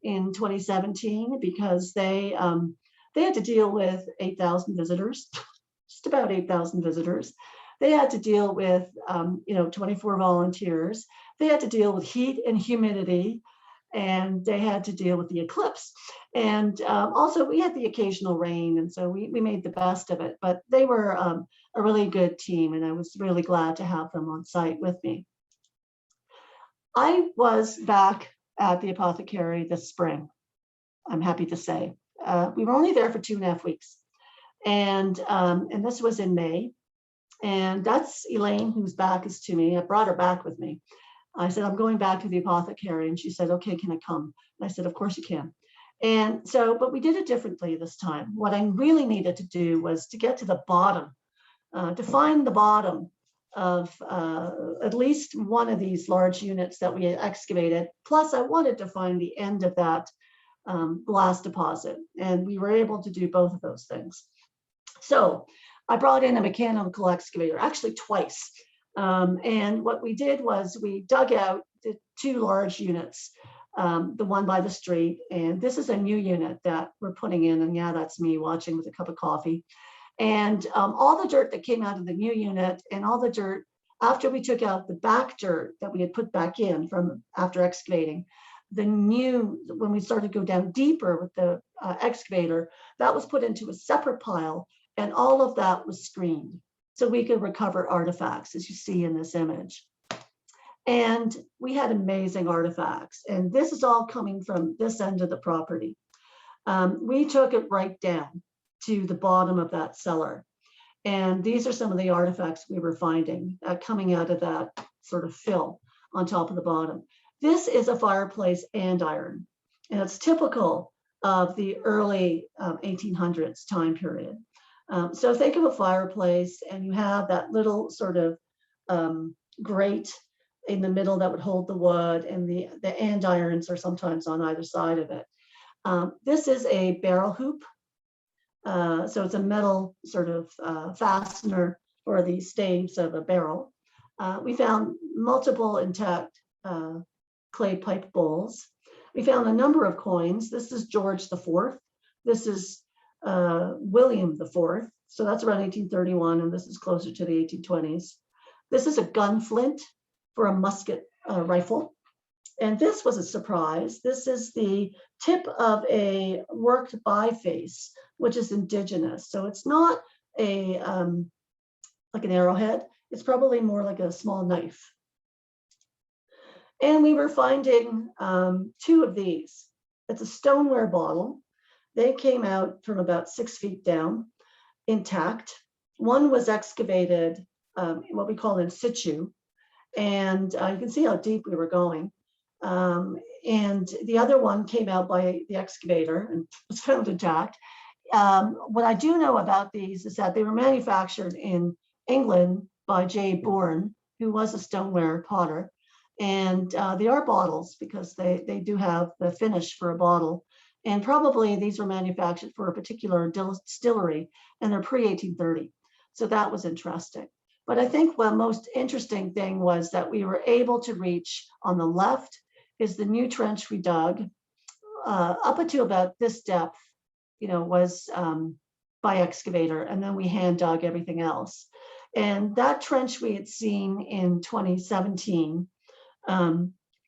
in 2017, because they had to deal with 8,000 visitors, just just about 8,000 visitors. They had to deal with, 24 volunteers. They had to deal with heat and humidity, and they had to deal with the eclipse. And also we had the occasional rain, and so we made the best of it. But they were a really good team, and I was really glad to have them on site with me. I was back at the apothecary this spring, I'm happy to say. We were only there for 2.5 weeks. And this was in May. And that's Elaine, whose back is to me. I brought her back with me. I said, I'm going back to the apothecary. And she said, okay, can I come? And I said, of course you can. And so, but we did it differently this time. What I really needed to do was to get to the bottom, to find the bottom of at least one of these large units that we had excavated. Plus, I wanted to find the end of that glass deposit. And we were able to do both of those things. So I brought in a mechanical excavator, actually twice. And what we did was we dug out the 2 large units, the one by the street. And this is a new unit that we're putting in. And yeah, that's me watching with a cup of coffee. And all the dirt that came out of the new unit and all the dirt after we took out the back dirt that we had put back in from after excavating, when we started to go down deeper with the excavator, that was put into a separate pile, and all of that was screened so we could recover artifacts, as you see in this image. And we had amazing artifacts, and this is all coming from this end of the property. We took it right down to the bottom of that cellar, and these are some of the artifacts we were finding coming out of that sort of fill on top of the bottom. This is a fireplace andiron, and it's typical of the early 1800s time period. So think of a fireplace, and you have that little sort of grate in the middle that would hold the wood, and the andirons are sometimes on either side of it. This is a barrel hoop. So it's a metal sort of fastener for the staves of a barrel. We found multiple intact clay pipe bowls. We found a number of coins. This is George IV. This is William IV. So that's around 1831, and this is closer to the 1820s. This is a gun flint for a musket rifle. And this was a surprise. This is the tip of a worked biface, which is indigenous. So it's not a like an arrowhead. It's probably more like a small knife. And we were finding 2 of these. It's a stoneware bottle. They came out from about 6 feet down, intact. One was excavated, what we call in situ. And you can see how deep we were going. And the other one came out by the excavator and was found intact. What I do know about these is that they were manufactured in England by J. Bourne, who was a stoneware potter. And they are bottles because they do have the finish for a bottle. And probably these were manufactured for a particular distillery, and they're pre-1830. So that was interesting. But I think the most interesting thing was that we were able to reach on the left is the new trench we dug up until about this depth, was by excavator, and then we hand dug everything else. And that trench we had seen in 2017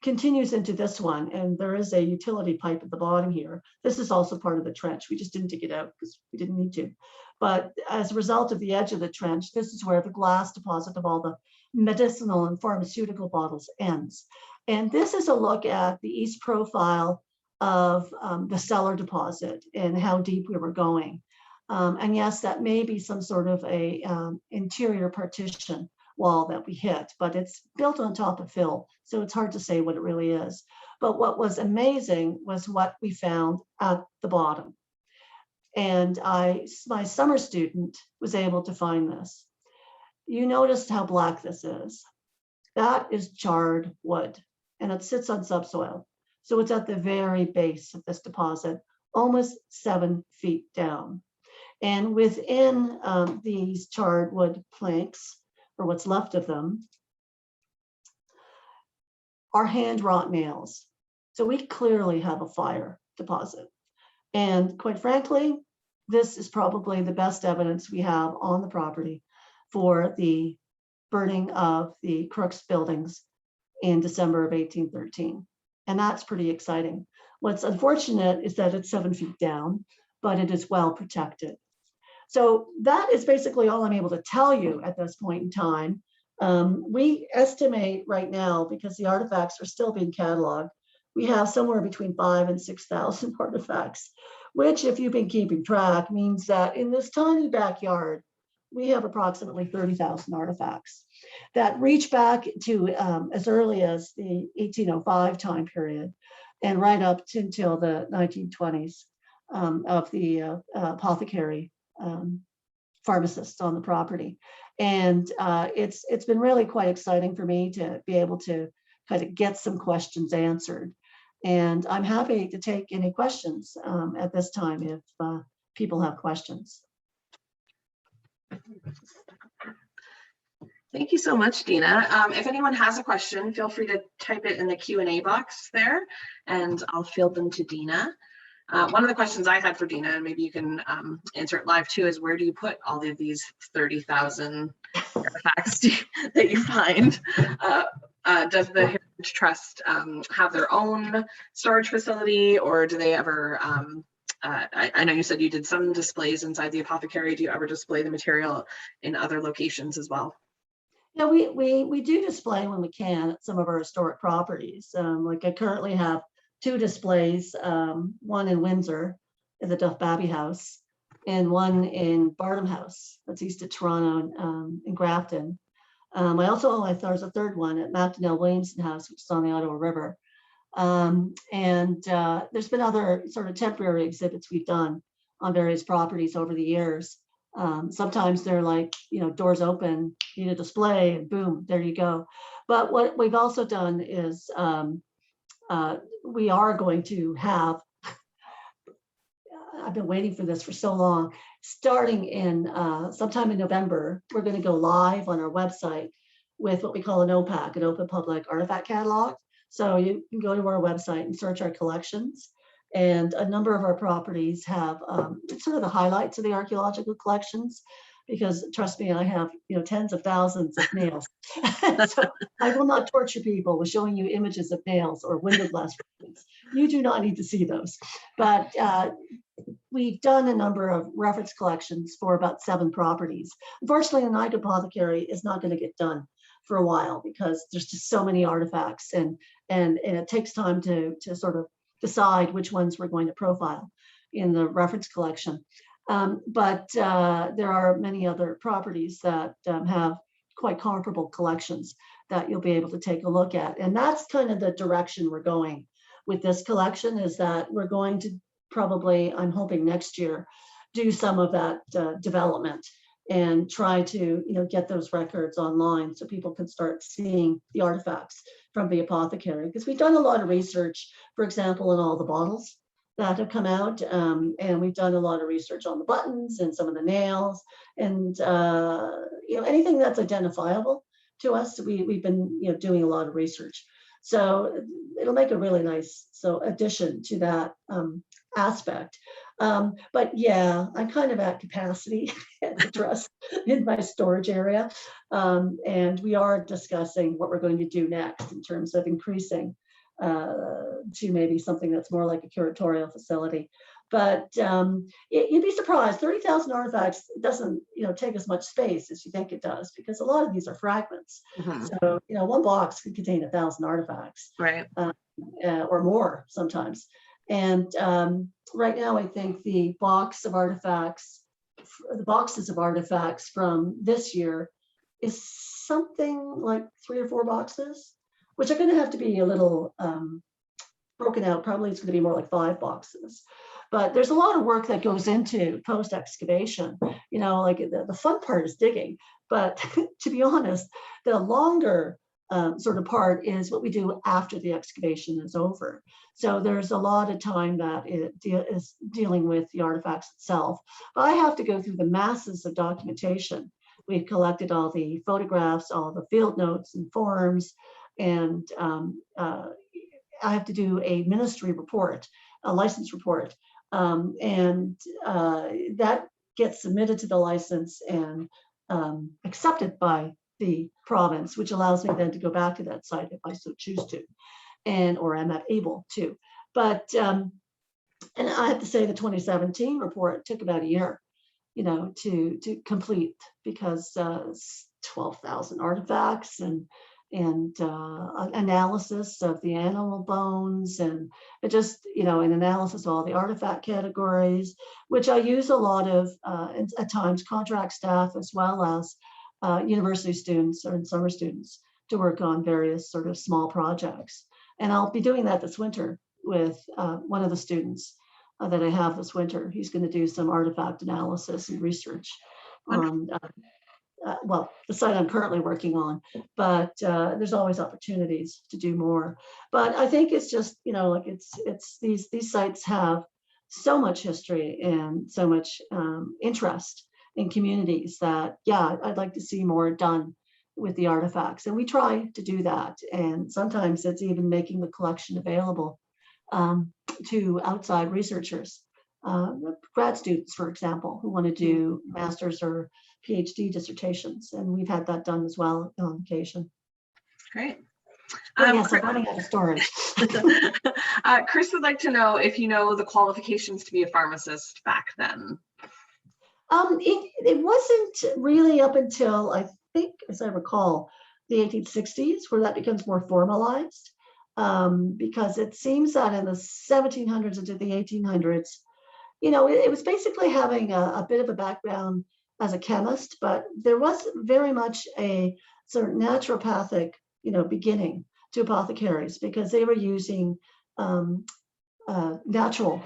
continues into this one, and there is a utility pipe at the bottom here. This is also part of the trench. We just didn't dig it out because we didn't need to. But as a result of the edge of the trench, this is where the glass deposit of all the medicinal and pharmaceutical bottles ends. And this is a look at the east profile of the cellar deposit and how deep we were going. And yes, that may be some sort of a interior partition wall that we hit, but it's built on top of fill, so it's hard to say what it really is. But what was amazing was what we found at the bottom. And my summer student was able to find this. You noticed how black this is. That is charred wood, and it sits on subsoil. So it's at the very base of this deposit, almost 7 feet down. And within these charred wood planks, or what's left of them, are hand-wrought nails. So we clearly have a fire deposit. And quite frankly, this is probably the best evidence we have on the property for the burning of the Crooks buildings in December of 1813. And that's pretty exciting. What's unfortunate is that it's 7 feet down, but it is well protected. So that is basically all I'm able to tell you at this point in time. We estimate right now, because the artifacts are still being cataloged, we have somewhere between 5,000 and 6,000 artifacts, which, if you've been keeping track, means that in this tiny backyard, we have approximately 30,000 artifacts that reach back to as early as the 1805 time period and right up until the 1920s of the apothecary pharmacists on the property. And it's been really quite exciting for me to be able to kind of get some questions answered. And I'm happy to take any questions at this time if people have questions. Thank you so much, Dena. If anyone has a question, feel free to type it in the Q&A box there, and I'll field them to Dena. One of the questions I had for Dena, and maybe you can answer it live too, is where do you put all of these 30,000 artifacts that you find? Does the Heritage Trust have their own storage facility, or do they ever, I know you said you did some displays inside the apothecary. Do you ever display the material in other locations as well? Yeah, we do display when we can at some of our historic properties. Like I currently have 2 displays, one in Windsor at the Duff Babbie House and one in Barnum House, that's east of Toronto, in Grafton. There's a third one at MacDonnell Williamson House, which is on the Ottawa River. There's been other sort of temporary exhibits we've done on various properties over the years. Sometimes they're like, doors open, need a display, and boom, there you go. But what we've also done is we are going to have, I've been waiting for this for so long, starting in sometime in November, we're going to go live on our website with what we call an OPAC, an Open Public Artifact Catalog. So you can go to our website and search our collections. And a number of our properties have sort of the highlights of the archaeological collections, because trust me, I have tens of thousands of nails. So I will not torture people with showing you images of nails or window glass fragments. You do not need to see those. But we've done a number of reference collections for about 7 properties. Unfortunately, the Niagara Apothecary is not going to get done for a while because there's just so many artifacts, and it takes time to sort of decide which ones we're going to profile in the reference collection. But there are many other properties that have quite comparable collections that you'll be able to take a look at. And that's kind of the direction we're going with this collection, is that we're going to probably, I'm hoping next year, do some of that development and try to get those records online so people can start seeing the artifacts from the apothecary. Because we've done a lot of research, for example, in all the bottles that have come out, and we've done a lot of research on the buttons and some of the nails, and anything that's identifiable to us. We've been doing a lot of research, so it'll make a really nice addition to that aspect. But yeah, I'm kind of at capacity at the trust in my storage area, and we are discussing what we're going to do next in terms of increasing to maybe something that's more like a curatorial facility. But you'd be surprised, 30,000 artifacts doesn't take as much space as you think it does, because a lot of these are fragments. Mm-hmm. So one box could contain 1,000 artifacts, right, or more sometimes. And right now, I think the boxes of artifacts from this year is something like 3 or 4 boxes, which are going to have to be a little broken out. Probably it's going to be more like 5 boxes. But there's a lot of work that goes into post-excavation. Like the fun part is digging. But to be honest, the longer sort of part is what we do after the excavation is over. So there's a lot of time that it is dealing with the artifacts itself. But I have to go through the masses of documentation. We've collected all the photographs, all the field notes and forms, and I have to do a ministry report, a license report That gets submitted to the license and accepted by the province, which allows me then to go back to that site if I so choose to, or I'm not able to. But and I have to say the 2017 report took about a year, to complete, because 12,000 artifacts and analysis of the animal bones, and it just, an analysis of all the artifact categories, which I use a lot of, at times, contract staff as well as university students or summer students to work on various sort of small projects. And I'll be doing that this winter with one of the students that I have this winter. He's going to do some artifact analysis and research on the site I'm currently working on, but there's always opportunities to do more. But I think it's just, it's these sites have so much history and so much interest in communities that, I'd like to see more done with the artifacts. And we try to do that. And sometimes it's even making the collection available to outside researchers, grad students, for example, who want to do master's or PhD dissertations. And we've had that done as well on occasion. Great. Yes, I'm running out of storage. Chris would like to know if you know the qualifications to be a pharmacist back then. It wasn't really up until, I think, as I recall, the 1860s, where that becomes more formalized. Because it seems that in the 1700s into the 1800s, it was basically having a bit of a background as a chemist, but there was very much a sort of naturopathic, beginning to apothecaries, because they were using natural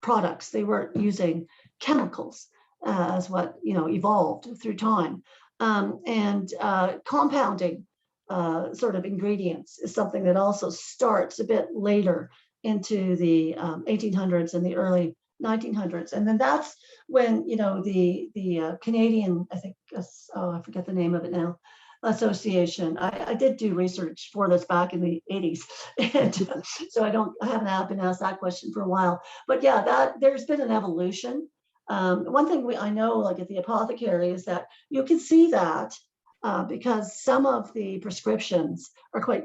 products. They weren't using chemicals as what, evolved through time. And compounding sort of ingredients is something that also starts a bit later into the 1800s and the early 1900s. And then that's when, the Canadian, I think, I forget the name of it now, association. I did do research for this back in the 80s. And so I haven't been asked that question for a while. But yeah, there's been an evolution. One thing I know, like at the apothecary, is that you can see that because some of the prescriptions are quite,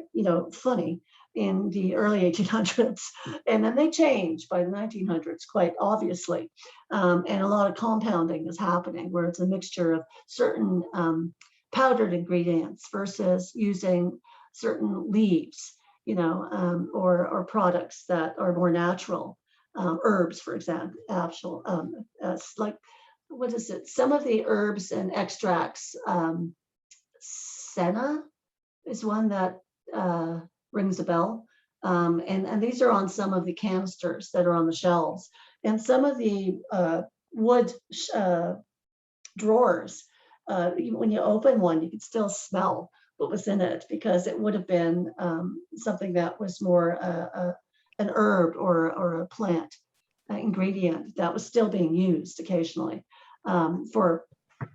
funny in the early 1800s, and then they change by the 1900s, quite obviously. And a lot of compounding is happening, where it's a mixture of certain powdered ingredients versus using certain leaves, or products that are more natural, herbs, for example, like, what is it? Some of the herbs and extracts, senna is one that rings a bell. And these are on some of the canisters that are on the shelves. And some of the wood drawers, when you open one, you can still smell what was in it, because it would have been something that was more an herb or a plant ingredient that was still being used occasionally for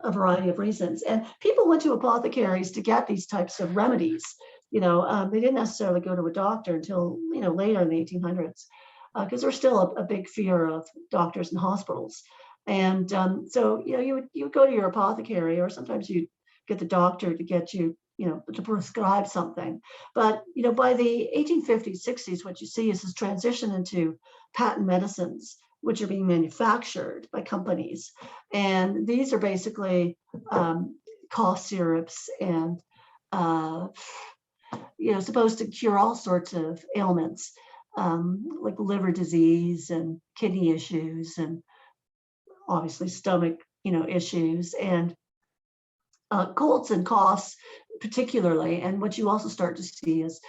a variety of reasons. And people went to apothecaries to get these types of remedies. They didn't necessarily go to a doctor until later in the 1800s, because there's still a big fear of doctors and hospitals. And so you would go to your apothecary, or sometimes you get the doctor to get you to prescribe something. But by the 1850s, 60s, what you see is this transition into patent medicines, which are being manufactured by companies. And these are basically cough syrups and supposed to cure all sorts of ailments, like liver disease and kidney issues, and obviously stomach issues, and colds and coughs particularly. And what you also start to see is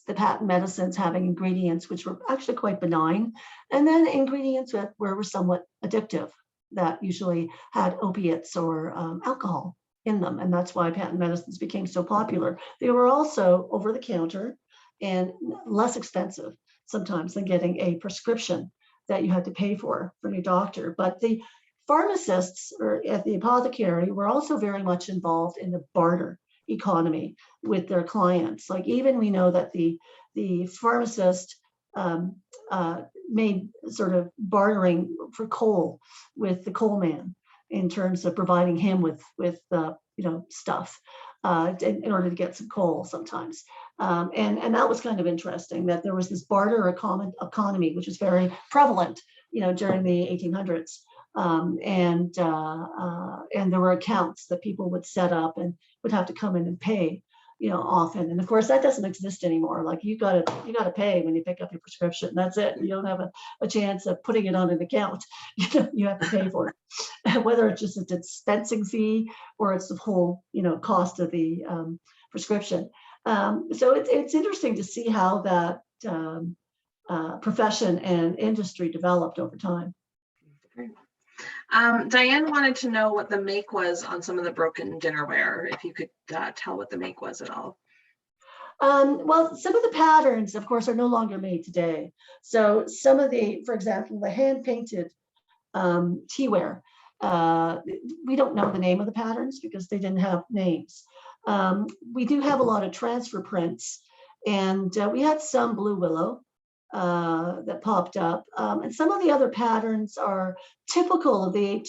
the patent medicines having ingredients which were actually quite benign, and then ingredients that were somewhat addictive, that usually had opiates or alcohol in them. And that's why patent medicines became so popular. They were also over the counter and less expensive sometimes than getting a prescription that you had to pay for from your doctor. But the pharmacists at the apothecary were also very much involved in the barter economy with their clients. Like, even we know that the pharmacist made sort of bartering for coal with the coal man in terms of providing him with stuff in order to get some coal sometimes. And that was kind of interesting, that there was this barter economy, which was very prevalent, during the 1800s. And there were accounts that people would set up and would have to come in and pay, often. And of course, that doesn't exist anymore. Like you gotta pay when you pick up your prescription. That's it. You don't have a chance of putting it on an account. You have to pay for it, whether it's just a dispensing fee or it's the whole, cost of the prescription. So it's interesting to see how that profession and industry developed over time. Diane wanted to know what the make was on some of the broken dinnerware, if you could tell what the make was at all. Well, some of the patterns, of course, are no longer made today. So some of for example, the hand-painted teaware, we don't know the name of the patterns because they didn't have names. We do have a lot of transfer prints, and we had some blue willow that popped up. And some of the other patterns are typical of the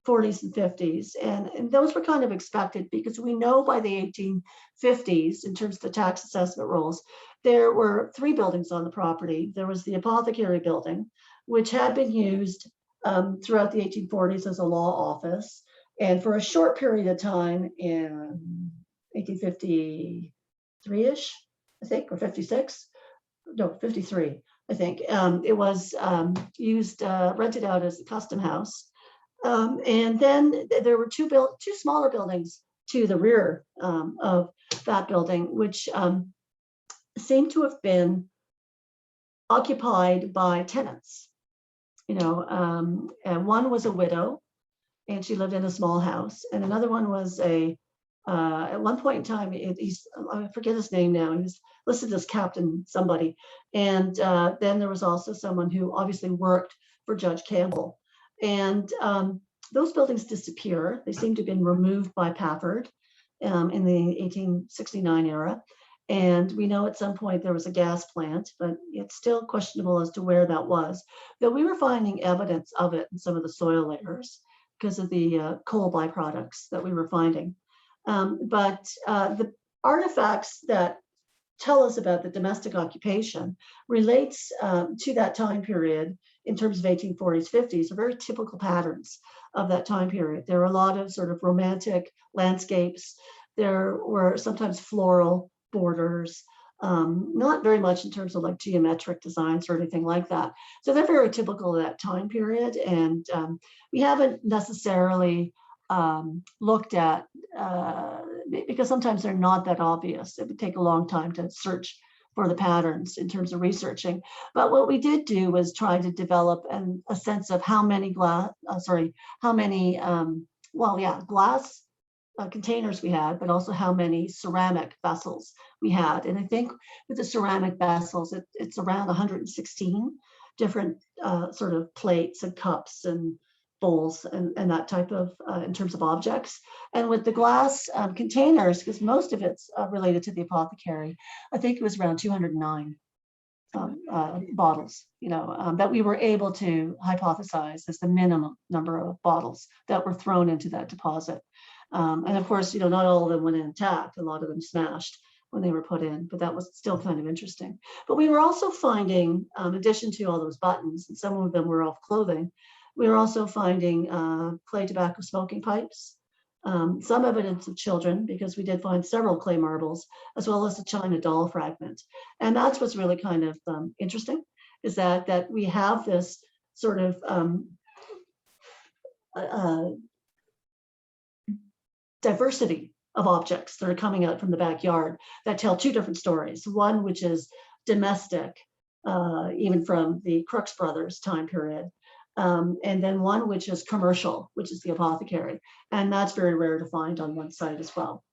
1840s and 50s. And those were kind of expected because we know by the 1850s, in terms of the tax assessment rolls, there were 3 buildings on the property. There was the apothecary building, which had been used throughout the 1840s as a law office. And for a short period of time in 1853-ish, I think, or 56, no, 53, I think. It was used, rented out as a custom house. And then there were two smaller buildings to the rear of that building, which seemed to have been occupied by tenants. And one was a widow, and she lived in a small house, and another one was at one point in time, I forget his name now. He was listed as Captain somebody. And then there was also someone who obviously worked for Judge Campbell. And those buildings disappear. They seem to have been removed by Pafford in the 1869 era. And we know at some point there was a gas plant, but it's still questionable as to where that was. Though we were finding evidence of it in some of the soil layers because of the coal byproducts that we were finding. But the artifacts that tell us about the domestic occupation relates to that time period in terms of 1840s, 50s, are very typical patterns of that time period. There are a lot of sort of romantic landscapes. There were sometimes floral borders, not very much in terms of like geometric designs or anything like that. So they're very typical of that time period. And we haven't necessarily looked at, because sometimes they're not that obvious. It would take a long time to search for the patterns in terms of researching. But what we did do was try to develop a sense of how many glass containers we had, but also how many ceramic vessels we had. And I think with the ceramic vessels, it's around 116 different sort of plates and cups and bowls and that type of, in terms of objects. And with the glass containers, because most of it's related to the apothecary, I think it was around 209 bottles, that we were able to hypothesize as the minimum number of bottles that were thrown into that deposit. And of course, not all of them went intact. A lot of them smashed when they were put in, but that was still kind of interesting. But we were also finding, in addition to all those buttons, and some of them were off clothing, we were also finding clay tobacco smoking pipes, some evidence of children, because we did find several clay marbles, as well as a china doll fragment. And that's what's really kind of interesting, is that we have this sort of diversity of objects that are coming out from the backyard that tell 2 different stories. One, which is domestic, even from the Crooks brothers time period. And then one which is commercial, which is the apothecary. And that's very rare to find on one site as well.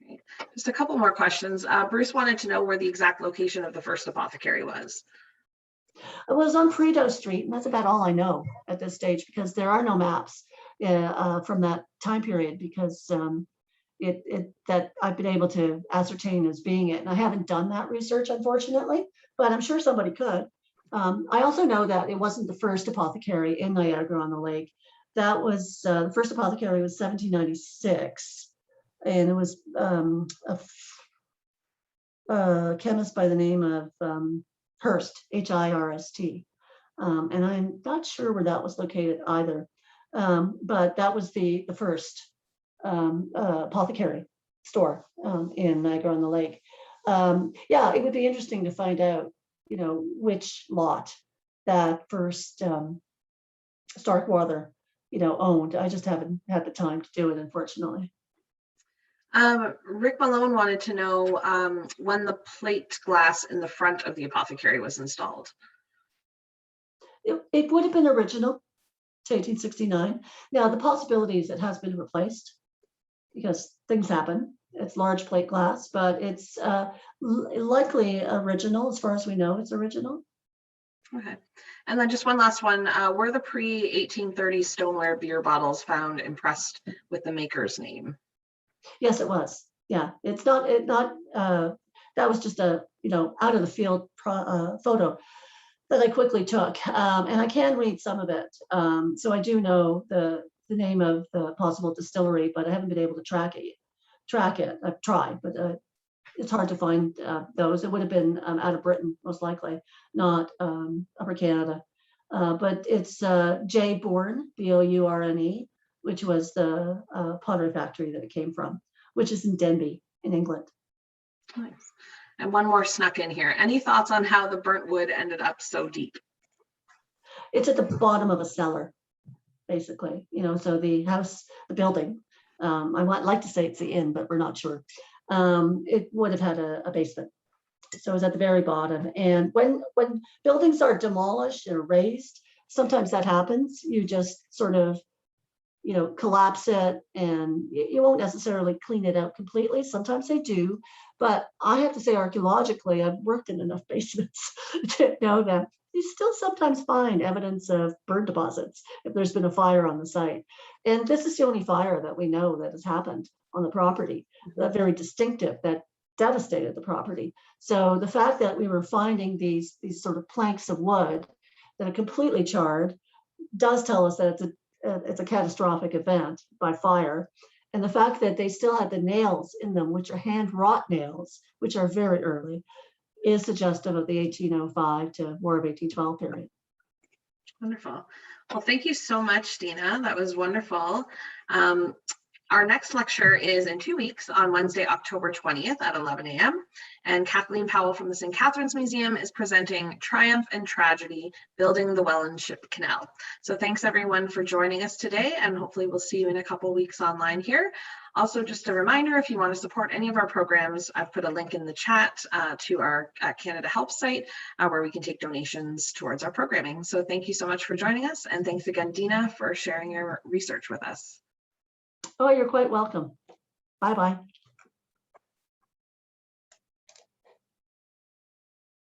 Great. Just a couple more questions. Bruce wanted to know where the exact location of the first apothecary was. It was on Prideaux Street, and that's about all I know at this stage, because there are no maps from that time period, because that I've been able to ascertain as being it. And I haven't done that research, unfortunately, but I'm sure somebody could. I also know that it wasn't the first apothecary in Niagara-on-the-Lake. That was the first apothecary was 1796, and it was a chemist by the name of Hirst, H-I-R-S-T. And I'm not sure where that was located either, but that was the first apothecary store in Niagara-on-the-Lake. Yeah, it would be interesting to find out, which lot that first Starkweather, owned. I just haven't had the time to do it, unfortunately. Rick Malone wanted to know when the plate glass in the front of the apothecary was installed. It would have been original to 1869. Now, the possibility is it has been replaced because things happen. It's large plate glass, but it's likely original. As far as we know, it's original. Okay. And then just one last one. Were the pre-1830 stoneware beer bottles found impressed with the maker's name? Yes, it was. Yeah, it's not, that was just a, out of the field photo that I quickly took. And I can read some of it. So I do know the name of the possible distillery, but I haven't been able to track it. I've tried, but it's hard to find those. It would have been out of Britain, most likely, not Upper Canada. But it's J. Bourne, B-O-U-R-N-E, which was the pottery factory that it came from, which is in Denbigh in England. Nice. And one more snuck in here. Any thoughts on how the burnt wood ended up so deep? It's at the bottom of a cellar, basically. So the house, the building, I would like to say it's the inn, but we're not sure. It would have had a basement. So it was at the very bottom. And when buildings are demolished and razed, sometimes that happens. You just sort of, collapse it, and you won't necessarily clean it out completely. Sometimes they do, but I have to say, archaeologically, I've worked in enough basements to know that you still sometimes find evidence of burn deposits if there's been a fire on the site. And this is the only fire that we know that has happened on the property, that very distinctive, that devastated the property. So the fact that we were finding these sort of planks of wood that are completely charred does tell us that it's a catastrophic event by fire. And the fact that they still had the nails in them, which are hand wrought nails, which are very early, is suggestive of the 1805 to War of 1812 period. Wonderful. Well, thank you so much, Dena. That was wonderful. Our next lecture is in 2 weeks on Wednesday, October 20th at 11 a.m. And Kathleen Powell from the St. Catharines Museum is presenting Triumph and Tragedy, Building the Welland Ship Canal. So thanks everyone for joining us today, and hopefully we'll see you in a couple weeks online here. Also, just a reminder, if you want to support any of our programs, I've put a link in the chat to our Canada Help site where we can take donations towards our programming. So thank you so much for joining us. And thanks again, Dena, for sharing your research with us. Oh, you're quite welcome. Bye-bye.